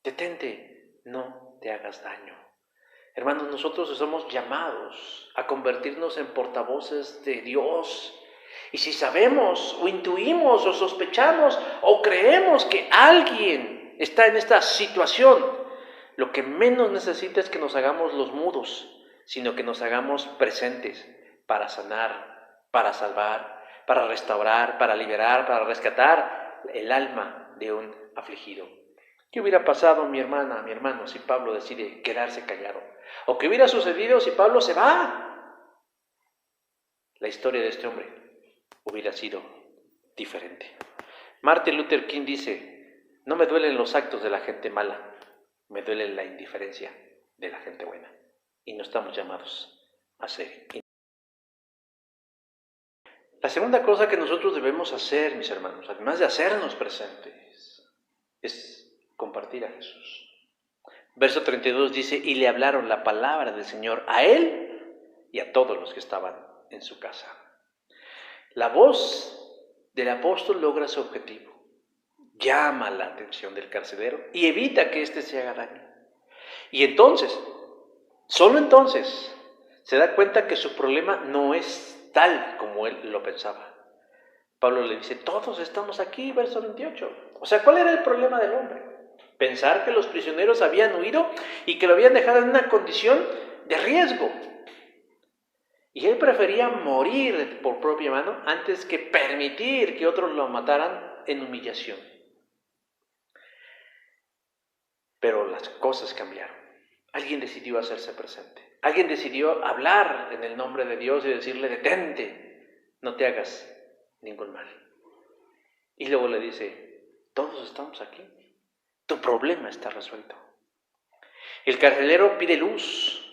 Detente, no te hagas daño. Hermanos, nosotros somos llamados a convertirnos en portavoces de Dios. Y si sabemos o intuimos o sospechamos o creemos que alguien está en esta situación, lo que menos necesita es que nos hagamos los mudos, sino que nos hagamos presentes para sanar, para salvar, para restaurar, para liberar, para rescatar el alma de un afligido. ¿Qué hubiera pasado, mi hermana, mi hermano, si Pablo decide quedarse callado? ¿O qué hubiera sucedido si Pablo se va? La historia de este hombre hubiera sido diferente. Martin Luther King dice: no me duelen los actos de la gente mala, me duele la indiferencia de la gente buena. Y no estamos llamados a ser. La segunda cosa que nosotros debemos hacer, mis hermanos, además de hacernos presentes, es compartir a Jesús. Verso 32 dice: y le hablaron la palabra del Señor a él y a todos los que estaban en su casa. La voz del apóstol logra su objetivo. Llama la atención del carcelero y evita que éste se haga daño. Y entonces, solo entonces, se da cuenta que su problema no es tal como él lo pensaba. Pablo le dice: todos estamos aquí, verso 28. O sea, ¿cuál era el problema del hombre? Pensar que los prisioneros habían huido y que lo habían dejado en una condición de riesgo. Y él prefería morir por propia mano antes que permitir que otros lo mataran en humillación. Pero las cosas cambiaron. alguien decidió hacerse presente. Alguien decidió hablar en el nombre de Dios y decirle, detente, no te hagas ningún mal. Y luego le dice, todos estamos aquí, tu problema está resuelto. El carcelero pide luz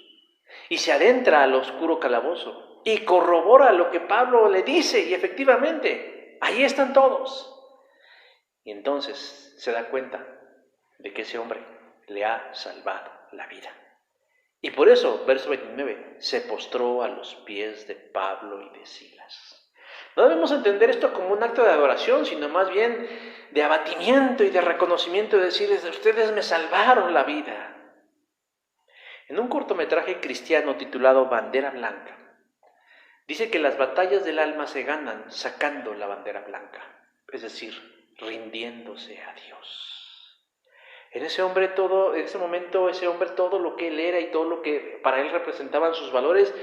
y se adentra al oscuro calabozo y corrobora lo que Pablo le dice y efectivamente, ahí están todos. Y entonces se da cuenta de que ese hombre le ha salvado la vida. Y por eso, verso 29, se postró a los pies de Pablo y de Silas. No debemos entender esto como un acto de adoración, sino más bien de abatimiento y de reconocimiento, de decirles, ustedes me salvaron la vida. En un cortometraje cristiano titulado Bandera Blanca, dice que las batallas del alma se ganan sacando la bandera blanca, es decir, rindiéndose a Dios. En ese momento, ese hombre, todo lo que él era y todo lo que para él representaban sus valores,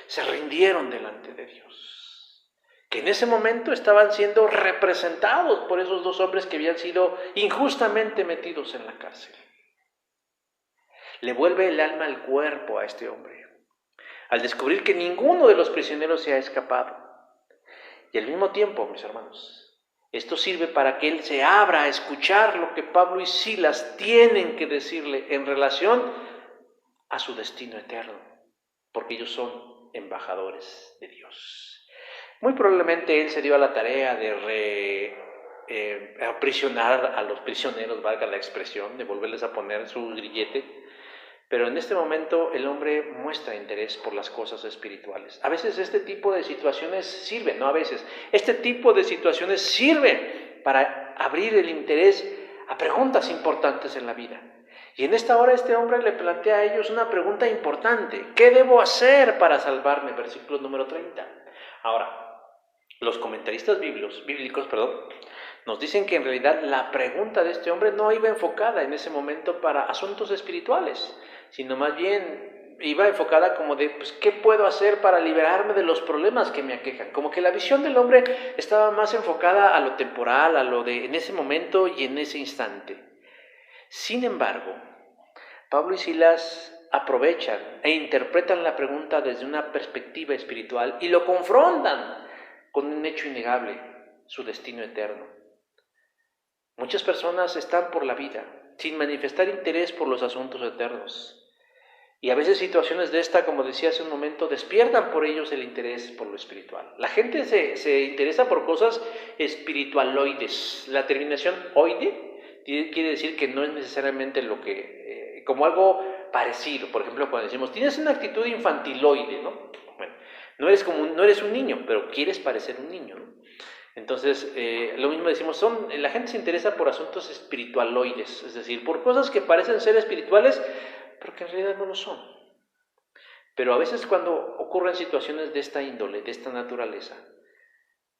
se rindieron delante de Dios. Que en ese momento estaban siendo representados por esos dos hombres que habían sido injustamente metidos en la cárcel. Le vuelve el alma al cuerpo a este hombre, al descubrir que ninguno de los prisioneros se ha escapado. Y al mismo tiempo, mis hermanos, esto sirve para que él se abra a escuchar lo que Pablo y Silas tienen que decirle en relación a su destino eterno, porque ellos son embajadores de Dios. Muy probablemente él se dio a la tarea de aprisionar a los prisioneros, valga la expresión, de volverles a poner su grillete. Pero en este momento el hombre muestra interés por las cosas espirituales. A veces este tipo de situaciones sirven, no a veces, este tipo de situaciones sirven para abrir el interés a preguntas importantes en la vida. Y en esta hora este hombre le plantea a ellos una pregunta importante. ¿Qué debo hacer para salvarme? Versículo número 30. Ahora, los comentaristas bíblicos, nos dicen que en realidad la pregunta de este hombre no iba enfocada en ese momento para asuntos espirituales, sino más bien iba enfocada como de, pues, ¿qué puedo hacer para liberarme de los problemas que me aquejan? Como que la visión del hombre estaba más enfocada a lo temporal, a lo de en ese momento y en ese instante. Sin embargo, Pablo y Silas aprovechan e interpretan la pregunta desde una perspectiva espiritual y lo confrontan con un hecho innegable, su destino eterno. Muchas personas están por la vida sin manifestar interés por los asuntos eternos. Y a veces situaciones de esta, como decía hace un momento, despiertan por ellos el interés por lo espiritual. La gente se interesa por cosas espiritualoides. La terminación oide quiere decir que no es necesariamente lo que, como algo parecido. Por ejemplo, cuando decimos, tienes una actitud infantiloide, ¿no? Bueno, no eres un niño, pero quieres parecer un niño, ¿no? Entonces, lo mismo decimos, la gente se interesa por asuntos espiritualoides, es decir, por cosas que parecen ser espirituales, pero que en realidad no lo son. Pero a veces cuando ocurren situaciones de esta índole, de esta naturaleza,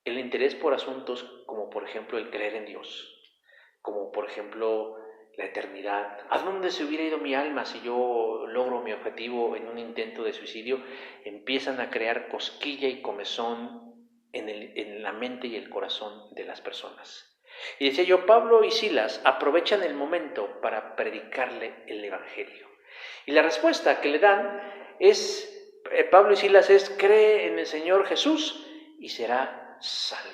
el interés por asuntos como por ejemplo el creer en Dios, como por ejemplo la eternidad, ¿a dónde se hubiera ido mi alma si yo logro mi objetivo en un intento de suicidio? Empiezan a crear cosquilla y comezón en la mente y el corazón de las personas. Y decía yo, Pablo y Silas aprovechan el momento para predicarle el Evangelio. Y la respuesta que le dan es, Pablo y Silas es, cree en el Señor Jesús y será salvo.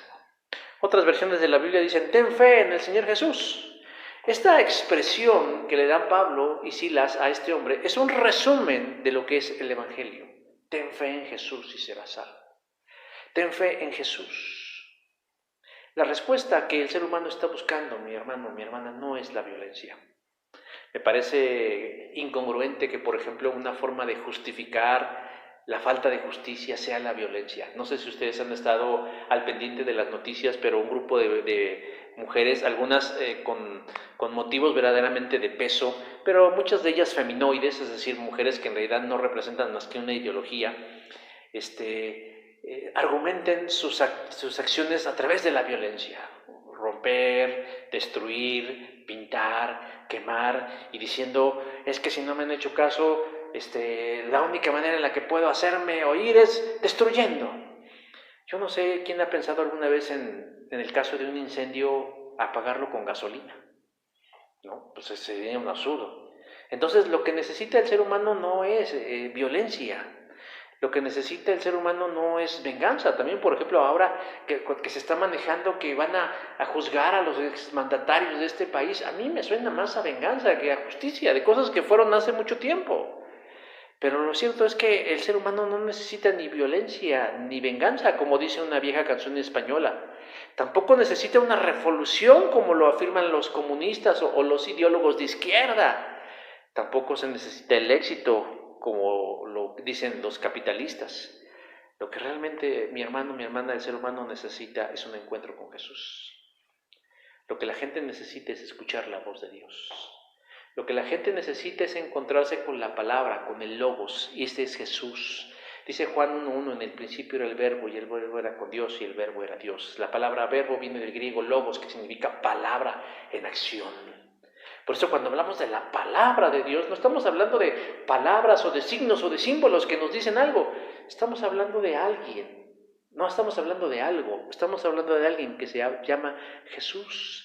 Otras versiones de la Biblia dicen, ten fe en el Señor Jesús. Esta expresión que le dan Pablo y Silas a este hombre es un resumen de lo que es el Evangelio. Ten fe en Jesús y serás salvo. Ten fe en Jesús. La respuesta que el ser humano está buscando, mi hermano, mi hermana, no es la violencia. Me parece incongruente que, por ejemplo, una forma de justificar la falta de justicia sea la violencia. No sé si ustedes han estado al pendiente de las noticias, pero un grupo de mujeres, algunas con motivos verdaderamente de peso, pero muchas de ellas feminoides, es decir, mujeres que en realidad no representan más que una ideología, argumenten sus acciones a través de la violencia. Romper, destruir, pintar, quemar, y diciendo, es que si no me han hecho caso, la única manera en la que puedo hacerme oír es destruyendo. Yo no sé quién ha pensado alguna vez en el caso de un incendio apagarlo con gasolina, ¿no? Pues sería un absurdo. Entonces, lo que necesita el ser humano no es violencia. Lo que necesita el ser humano no es venganza. También, por ejemplo, ahora que se está manejando que van a juzgar a los exmandatarios de este país, a mí me suena más a venganza que a justicia, de cosas que fueron hace mucho tiempo. Pero lo cierto es que el ser humano no necesita ni violencia ni venganza, como dice una vieja canción española. Tampoco necesita una revolución, como lo afirman los comunistas o los ideólogos de izquierda. Tampoco se necesita el éxito, como lo dicen los capitalistas. Lo que realmente mi hermano, mi hermana, el ser humano necesita es un encuentro con Jesús. Lo que la gente necesita es escuchar la voz de Dios. Lo que la gente necesita es encontrarse con la palabra, con el Logos, y este es Jesús. Dice Juan 1:1, en el principio era el verbo, y el verbo era con Dios, y el verbo era Dios. La palabra verbo viene del griego logos, que significa palabra en acción. Por eso cuando hablamos de la palabra de Dios, no estamos hablando de palabras o de signos o de símbolos que nos dicen algo. Estamos hablando de alguien. No estamos hablando de algo. Estamos hablando de alguien que se llama Jesús.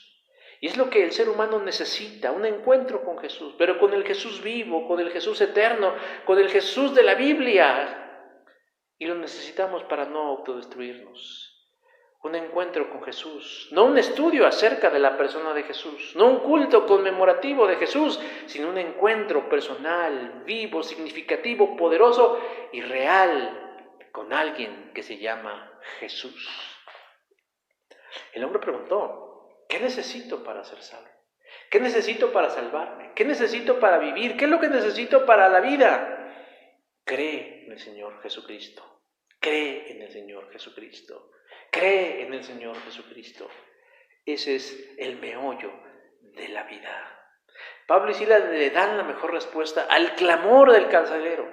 Y es lo que el ser humano necesita, un encuentro con Jesús, pero con el Jesús vivo, con el Jesús eterno, con el Jesús de la Biblia. Y lo necesitamos para no autodestruirnos. Un encuentro con Jesús, no un estudio acerca de la persona de Jesús, no un culto conmemorativo de Jesús, sino un encuentro personal, vivo, significativo, poderoso y real con alguien que se llama Jesús. El hombre preguntó, ¿qué necesito para ser salvo? ¿Qué necesito para salvarme? ¿Qué necesito para vivir? ¿Qué es lo que necesito para la vida? Cree en el Señor Jesucristo. Cree en el Señor Jesucristo. Cree en el Señor Jesucristo. Ese es el meollo de la vida. Pablo y Silas le dan la mejor respuesta al clamor del carcelero.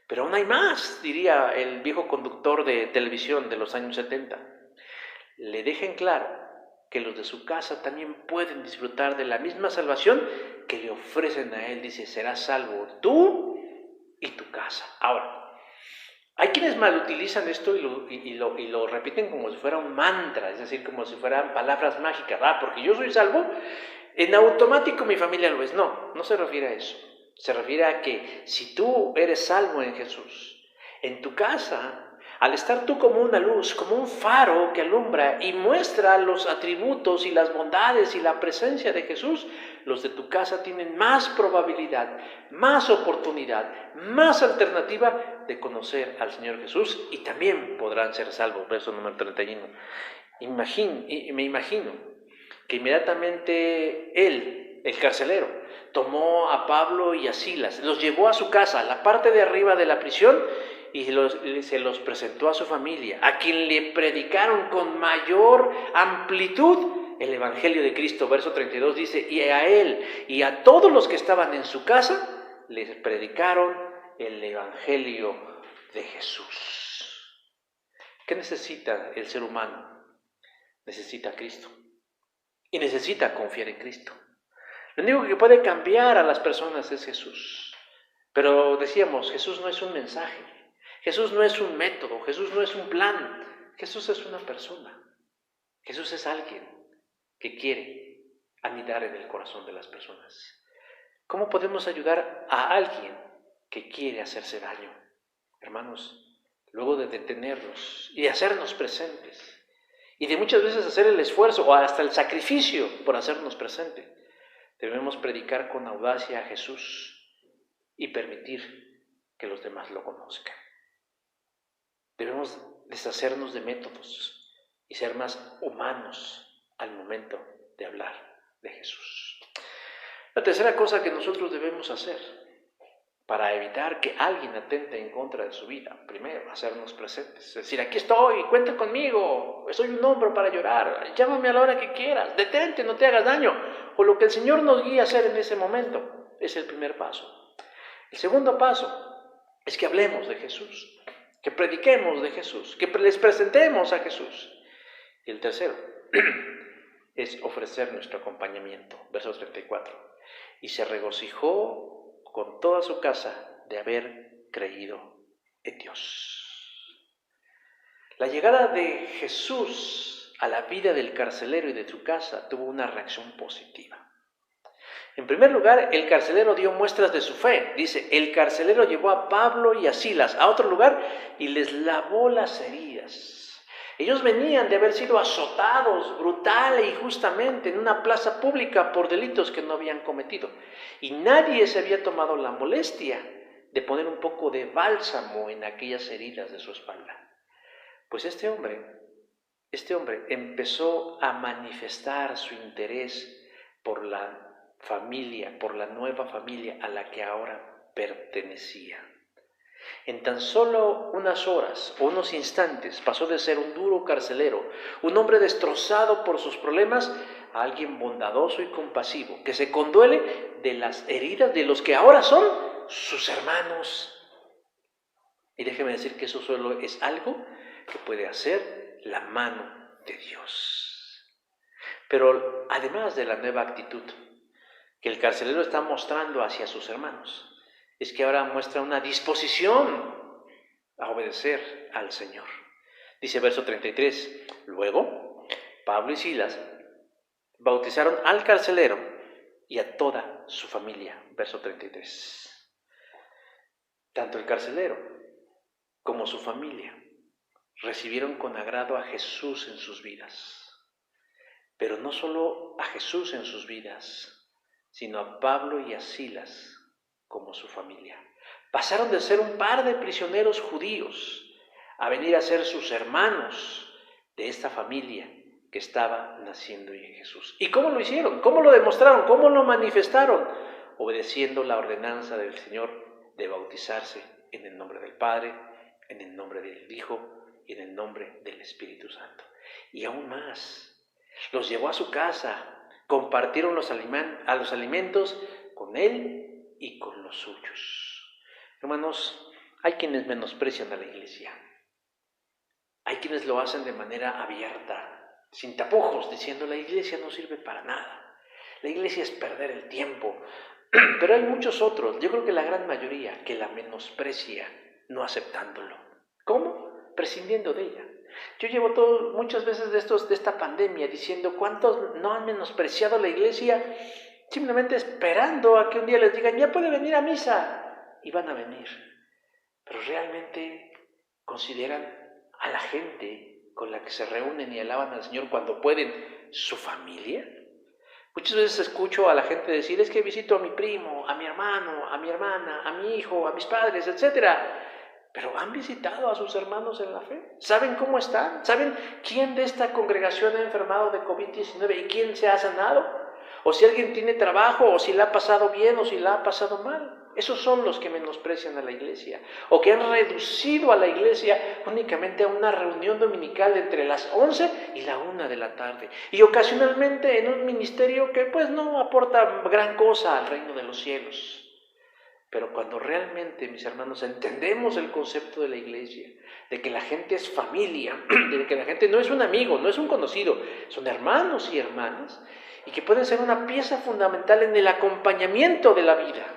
Pero aún hay más, diría el viejo conductor de televisión de los años 70. Le dejen claro que los de su casa también pueden disfrutar de la misma salvación que le ofrecen a él. Dice, serás salvo tú y tu casa. Ahora, hay quienes malutilizan esto y lo repiten como si fuera un mantra, es decir, como si fueran palabras mágicas. Porque yo soy salvo, en automático mi familia lo es. No, no se refiere a eso. Se refiere a que si tú eres salvo en Jesús, en tu casa, al estar tú como una luz, como un faro que alumbra y muestra los atributos y las bondades y la presencia de Jesús, los de tu casa tienen más probabilidad, más oportunidad, más alternativa de conocer al Señor Jesús y también podrán ser salvos. Verso número 31. Me imagino que inmediatamente él, el carcelero, tomó a Pablo y a Silas, los llevó a su casa, a la parte de arriba de la prisión, y se los presentó a su familia, a quien le predicaron con mayor amplitud el Evangelio de Cristo. Verso 32 dice, y a él y a todos los que estaban en su casa, les predicaron el Evangelio de Jesús. ¿Qué necesita el ser humano? Necesita a Cristo y necesita confiar en Cristo. Lo único que puede cambiar a las personas es Jesús. Pero decíamos, Jesús no es un mensaje, Jesús no es un método, Jesús no es un plan, Jesús es una persona. Jesús es alguien que quiere anidar en el corazón de las personas. ¿Cómo podemos ayudar a alguien que quiere hacerse daño? Hermanos, luego de detenernos y de hacernos presentes, y de muchas veces hacer el esfuerzo o hasta el sacrificio por hacernos presentes, debemos predicar con audacia a Jesús y permitir que los demás lo conozcan. Debemos deshacernos de métodos y ser más humanos al momento de hablar de Jesús. La tercera cosa que nosotros debemos hacer para evitar que alguien atente en contra de su vida, primero, hacernos presentes. Es decir, aquí estoy, cuenta conmigo, soy un hombro para llorar, llámame a la hora que quieras, detente, no te hagas daño. O lo que el Señor nos guía a hacer en ese momento es el primer paso. El segundo paso es que hablemos de Jesús, que prediquemos de Jesús, que les presentemos a Jesús. Y el tercero es ofrecer nuestro acompañamiento. Verso 34. Y se regocijó con toda su casa de haber creído en Dios. La llegada de Jesús a la vida del carcelero y de su casa tuvo una reacción positiva. En primer lugar, el carcelero dio muestras de su fe. Dice, el carcelero llevó a Pablo y a Silas a otro lugar y les lavó las heridas. Ellos venían de haber sido azotados brutal e injustamente en una plaza pública por delitos que no habían cometido. Y nadie se había tomado la molestia de poner un poco de bálsamo en aquellas heridas de su espalda. Pues este hombre empezó a manifestar su interés por la familia, por la nueva familia a la que ahora pertenecía. En tan solo unas horas o unos instantes pasó de ser un duro carcelero, un hombre destrozado por sus problemas, a alguien bondadoso y compasivo, que se conduele de las heridas de los que ahora son sus hermanos. Y déjeme decir que eso solo es algo que puede hacer la mano de Dios. Pero además de la nueva actitud que el carcelero está mostrando hacia sus hermanos, es que ahora muestra una disposición a obedecer al Señor. Dice verso 33, luego Pablo y Silas bautizaron al carcelero y a toda su familia. Verso 33. Tanto el carcelero como su familia recibieron con agrado a Jesús en sus vidas. Pero no solo a Jesús en sus vidas, sino a Pablo y a Silas como su familia. Pasaron de ser un par de prisioneros judíos a venir a ser sus hermanos de esta familia que estaba naciendo en Jesús. ¿Y cómo lo hicieron? ¿Cómo lo demostraron? ¿Cómo lo manifestaron? Obedeciendo la ordenanza del Señor de bautizarse en el nombre del Padre, en el nombre del Hijo y en el nombre del Espíritu Santo. Y aún más, los llevó a su casa, compartieron los alimentos con él y con los suyos. Hermanos, hay quienes menosprecian a la iglesia. Hay quienes lo hacen de manera abierta, sin tapujos, diciendo la iglesia no sirve para nada. La iglesia es perder el tiempo. Pero hay muchos otros, yo creo que la gran mayoría, que la menosprecia, no aceptándolo. ¿Cómo? Prescindiendo de ella. Yo llevo muchas veces de esta pandemia diciendo cuántos no han menospreciado la iglesia, simplemente esperando a que un día les digan, ya puede venir a misa, y van a venir. Pero realmente consideran a la gente con la que se reúnen y alaban al Señor cuando pueden, su familia. Muchas veces escucho a la gente decir, es que visito a mi primo, a mi hermano, a mi hermana, a mi hijo, a mis padres, etcétera. Pero ¿han visitado a sus hermanos en la fe? ¿Saben cómo están? ¿Saben quién de esta congregación ha enfermado de COVID-19 y quién se ha sanado? O si alguien tiene trabajo, o si la ha pasado bien, o si la ha pasado mal. Esos son los que menosprecian a la iglesia, o que han reducido a la iglesia únicamente a una reunión dominical entre las 11 y la 1 de la tarde, y ocasionalmente en un ministerio que pues no aporta gran cosa al reino de los cielos. Pero cuando realmente, mis hermanos, entendemos el concepto de la iglesia, de que la gente es familia, de que la gente no es un amigo, no es un conocido, son hermanos y hermanas, y que pueden ser una pieza fundamental en el acompañamiento de la vida.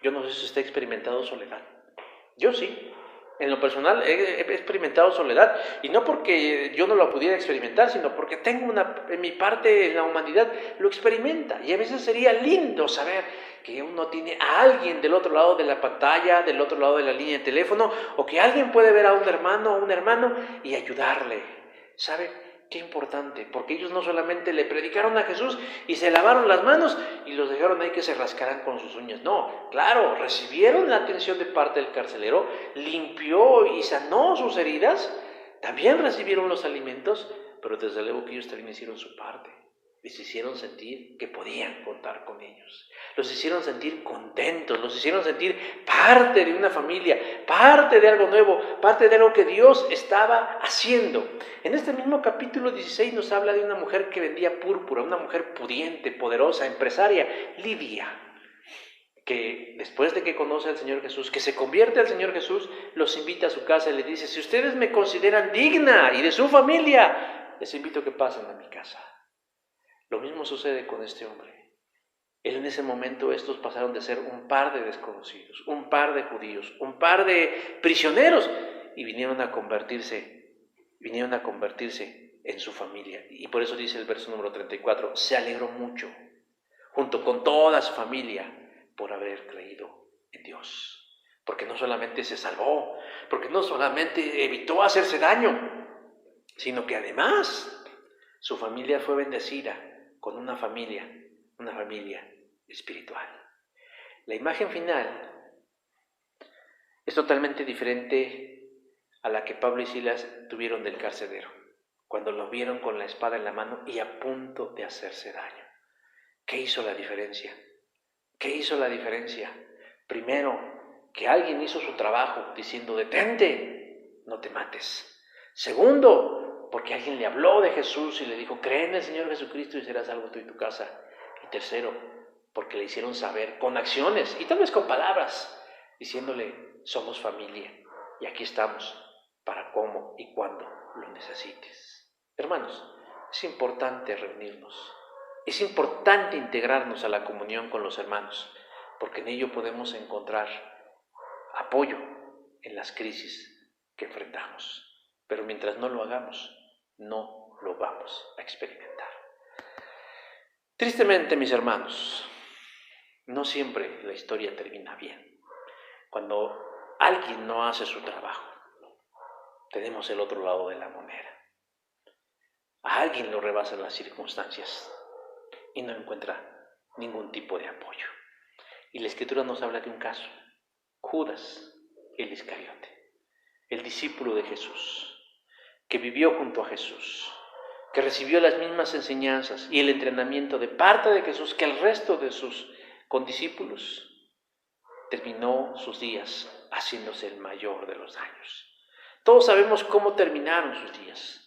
Yo no sé si usted ha experimentado soledad. Yo sí. En lo personal he experimentado soledad, y no porque yo no lo pudiera experimentar, sino porque tengo en mi parte en la humanidad lo experimenta, y a veces sería lindo saber que uno tiene a alguien del otro lado de la pantalla, del otro lado de la línea de teléfono, o que alguien puede ver a un hermano o un hermano y ayudarle. ¿Sabe? Qué importante, porque ellos no solamente le predicaron a Jesús y se lavaron las manos y los dejaron ahí que se rascaran con sus uñas. No, claro, recibieron la atención de parte del carcelero, limpió y sanó sus heridas, también recibieron los alimentos, pero desde luego que ellos también hicieron su parte. Les hicieron sentir que podían contar con ellos, los hicieron sentir contentos, los hicieron sentir parte de una familia, parte de algo nuevo, parte de algo que Dios estaba haciendo. En este mismo capítulo 16 nos habla de una mujer que vendía púrpura, una mujer pudiente, poderosa, empresaria, Lidia, que después de que conoce al Señor Jesús, que se convierte al Señor Jesús, los invita a su casa y le dice, si ustedes me consideran digna y de su familia, les invito a que pasen a mi casa. Lo mismo sucede con este hombre. Él en ese momento, estos pasaron de ser un par de desconocidos, un par de judíos, un par de prisioneros, y vinieron a convertirse en su familia. Y por eso dice el verso número 34, se alegró mucho junto con toda su familia, por haber creído en Dios. Porque no solamente se salvó, porque no solamente evitó hacerse daño, sino que además su familia fue bendecida con una familia espiritual. La imagen final es totalmente diferente a la que Pablo y Silas tuvieron del carcelero, cuando lo vieron con la espada en la mano y a punto de hacerse daño. ¿Qué hizo la diferencia? ¿Qué hizo la diferencia? Primero, que alguien hizo su trabajo diciendo: detente, no te mates. Segundo, porque alguien le habló de Jesús y le dijo: cree en el Señor Jesucristo y serás salvo tú y tu casa. Y tercero, porque le hicieron saber con acciones y tal vez con palabras, diciéndole: somos familia y aquí estamos para cómo y cuando lo necesites. Hermanos, es importante reunirnos. Es importante integrarnos a la comunión con los hermanos, porque en ello podemos encontrar apoyo en las crisis que enfrentamos. Pero mientras no lo hagamos, no lo vamos a experimentar. Tristemente, mis hermanos, no siempre la historia termina bien. Cuando alguien no hace su trabajo, tenemos el otro lado de la moneda. A alguien lo rebasan las circunstancias y no encuentra ningún tipo de apoyo. Y la Escritura nos habla de un caso: Judas, el Iscariote, el discípulo de Jesús, que vivió junto a Jesús, que recibió las mismas enseñanzas y el entrenamiento de parte de Jesús que el resto de sus condiscípulos, terminó sus días haciéndose el mayor de los daños. Todos sabemos cómo terminaron sus días.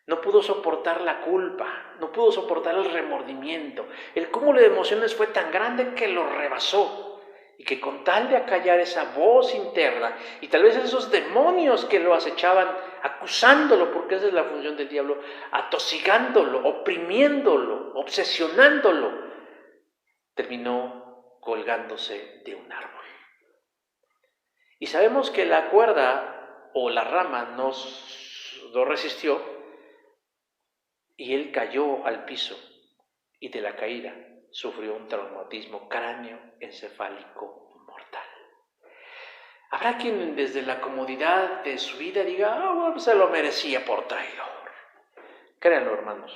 No pudo soportar la culpa, no pudo soportar el remordimiento. El cúmulo de emociones fue tan grande que lo rebasó, y que con tal de acallar esa voz interna y tal vez esos demonios que lo acechaban, acusándolo, porque esa es la función del diablo, atosigándolo, oprimiéndolo, obsesionándolo, terminó colgándose de un árbol. Y sabemos que la cuerda o la rama no resistió, y él cayó al piso, y de la caída sufrió un traumatismo cráneoencefálico mortal. Habrá quien desde la comodidad de su vida diga: bueno, se lo merecía por traidor. Créanlo, hermanos,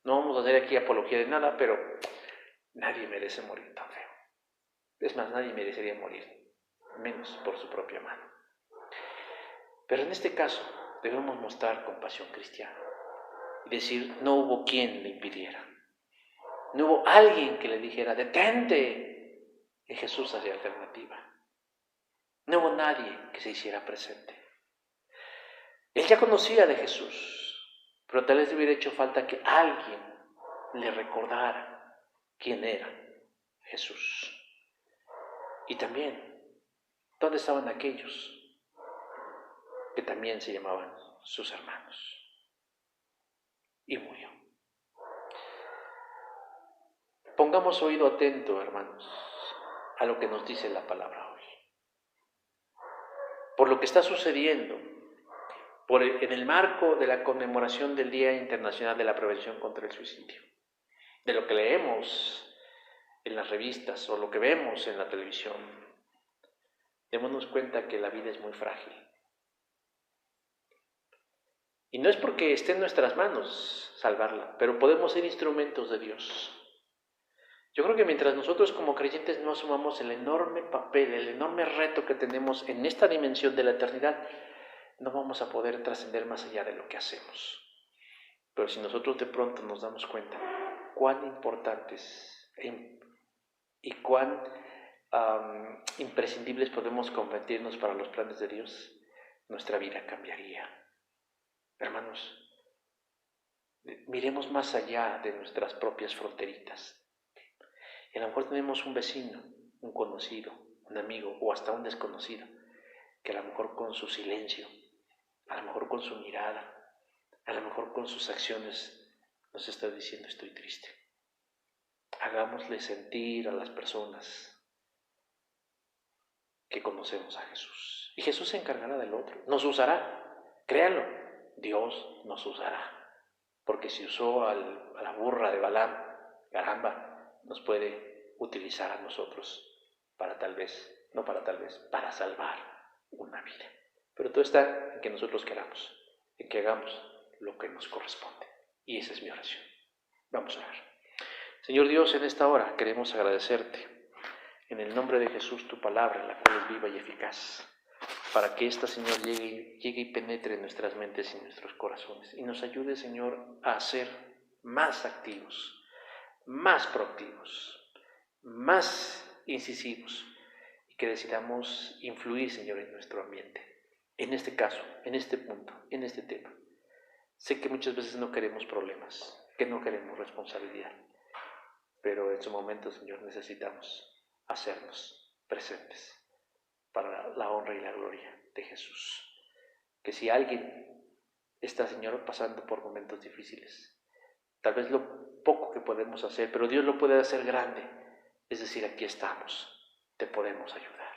no vamos a hacer aquí apología de nada, pero nadie merece morir tan feo. Es más, nadie merecería morir, menos por su propia mano. Pero en este caso debemos mostrar compasión cristiana y decir: no hubo quien le impidiera. No hubo alguien que le dijera: detente. Y Jesús hacía alternativa. No hubo nadie que se hiciera presente. Él ya conocía de Jesús, pero tal vez le hubiera hecho falta que alguien le recordara quién era Jesús. Y también, ¿dónde estaban aquellos que también se llamaban sus hermanos? Y murió. Pongamos oído atento, hermanos, a lo que nos dice la palabra hoy. Por lo que está sucediendo, en el marco de la conmemoración del Día Internacional de la Prevención contra el Suicidio, de lo que leemos en las revistas o lo que vemos en la televisión, démonos cuenta que la vida es muy frágil. Y no es porque esté en nuestras manos salvarla, pero podemos ser instrumentos de Dios. Yo creo que mientras nosotros como creyentes no asumamos el enorme papel, el enorme reto que tenemos en esta dimensión de la eternidad, no vamos a poder trascender más allá de lo que hacemos. Pero si nosotros de pronto nos damos cuenta cuán importantes y cuán imprescindibles podemos convertirnos para los planes de Dios, nuestra vida cambiaría. Hermanos, miremos más allá de nuestras propias fronteritas. Y a lo mejor tenemos un vecino, un conocido, un amigo o hasta un desconocido, que a lo mejor con su silencio, a lo mejor con su mirada, a lo mejor con sus acciones nos está diciendo: estoy triste. Hagámosle sentir a las personas que conocemos a Jesús. Y Jesús se encargará del otro, nos usará, créanlo, Dios nos usará. Porque si usó a la burra de Balaam, caramba, nos puede utilizar a nosotros para para salvar una vida. Pero todo está en que nosotros queramos, en que hagamos lo que nos corresponde. Y esa es mi oración. Vamos a orar. Señor Dios, en esta hora queremos agradecerte, en el nombre de Jesús, tu palabra, la cual es viva y eficaz, para que esta, Señor, llegue y penetre en nuestras mentes y en nuestros corazones, y nos ayude, Señor, a ser más activos, más proactivos, más incisivos, y que decidamos influir, Señor, en nuestro ambiente, en este caso, en este punto, en este tema. Sé que muchas veces no queremos problemas, que no queremos responsabilidad, pero en su momento, Señor, necesitamos hacernos presentes para la honra y la gloria de Jesús. Que si alguien está, Señor, pasando por momentos difíciles, tal vez lo poco que podemos hacer, pero Dios lo puede hacer grande, es decir, aquí estamos, te podemos ayudar.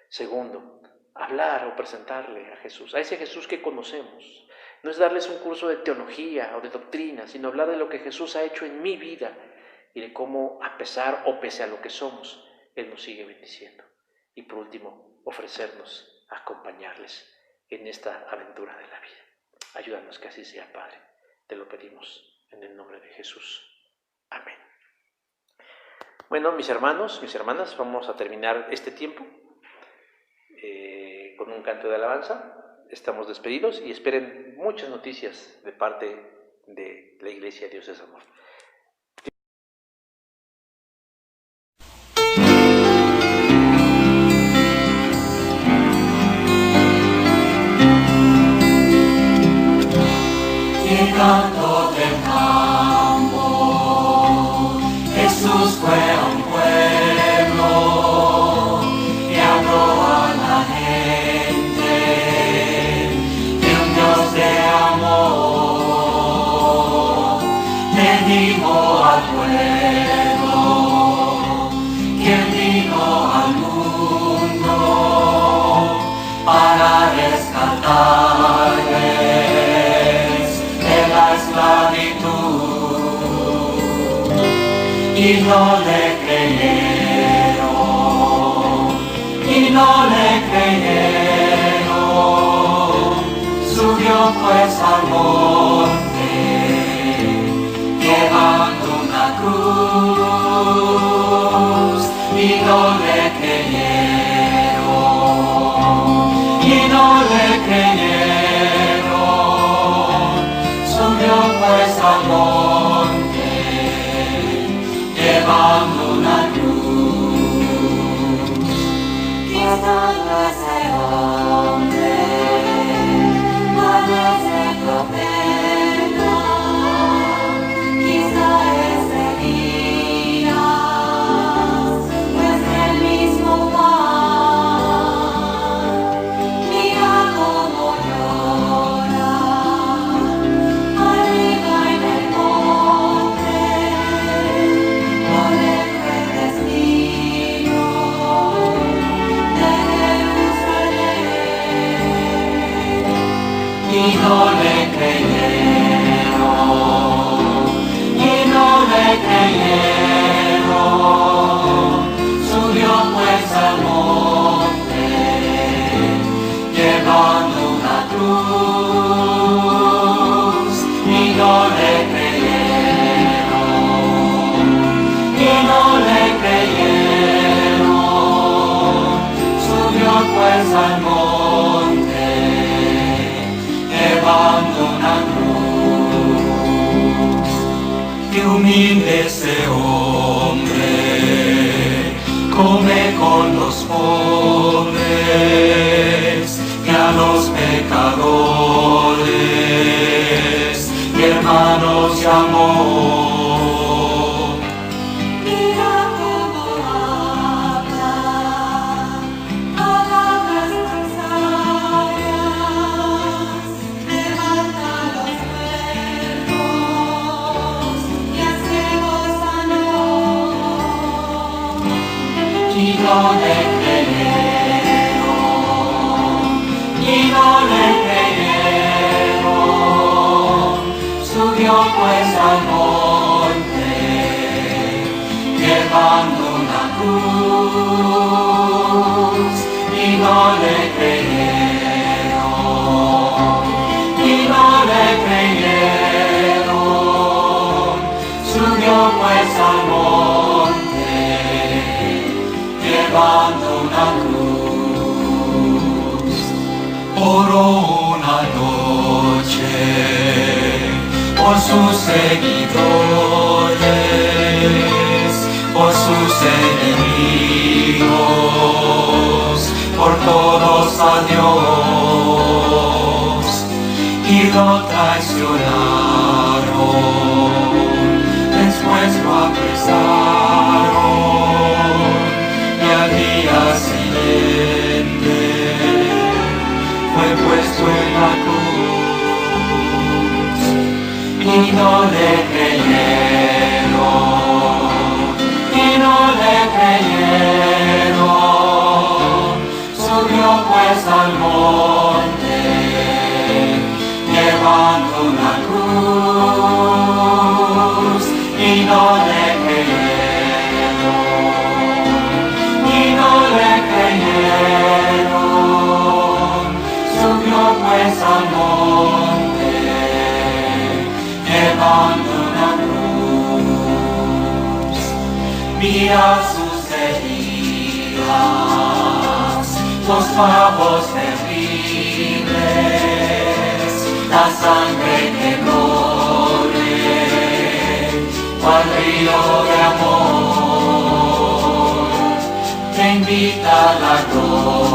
Segundo, hablar o presentarle a Jesús, a ese Jesús que conocemos. No es darles un curso de teología o de doctrina, sino hablar de lo que Jesús ha hecho en mi vida y de cómo, a pesar o pese a lo que somos, Él nos sigue bendiciendo. Y por último, ofrecernos a acompañarles en esta aventura de la vida. Ayúdanos que así sea, Padre. Te lo pedimos en el nombre de Jesús. Amén. Bueno, mis hermanos, mis hermanas, vamos a terminar este tiempo con un canto de alabanza. Estamos despedidos y esperen muchas noticias de parte de la Iglesia Dios es Amor. Llegando del campo, Jesús fue a un pueblo y habló a la gente de un Dios de amor. Le dijo al pueblo que Él vino al mundo para rescatarle y no le creyeron, subió pues al monte, llevando una cruz, y no le creyeron, subió pues al monte, llevando una cruz. Quizás no ese hombre, tal vez el profeta, quizá es Elías, pues el mismo Juan. Mira cómo llora arriba en el monte, por el cruel destino de Jerusalén. Y no le creyeron, subió pues al monte, llevando una cruz, y no le creyeron, subió pues al monte, llevando una cruz. Qué humilde ese hombre, come con los pobres y a los pecadores y hermanos de amor. Mira cómo habla, palabras tan sabias, levanta los cuerpos y a ciegos sanó. Y no le creyeron, subió pues al monte, llevando una cruz, y no le creyeron, y no le creyeron. Subió pues al monte, llevando una cruz. Oró una noche por sus seguidores, por sus enemigos, por todos a Dios, y lo traicionaron, después lo apresaron, y al día siguiente fue puesto en la cruz, y no le creyeron, y no le creyeron. Subió pues al monte, llevando una cruz, y no le creyeron, y no le creyeron. Subió pues al monte, llevando una cruz. Mira sus heridas, los clavos terribles, la sangre que corre, cual río de amor, te invita a la gloria.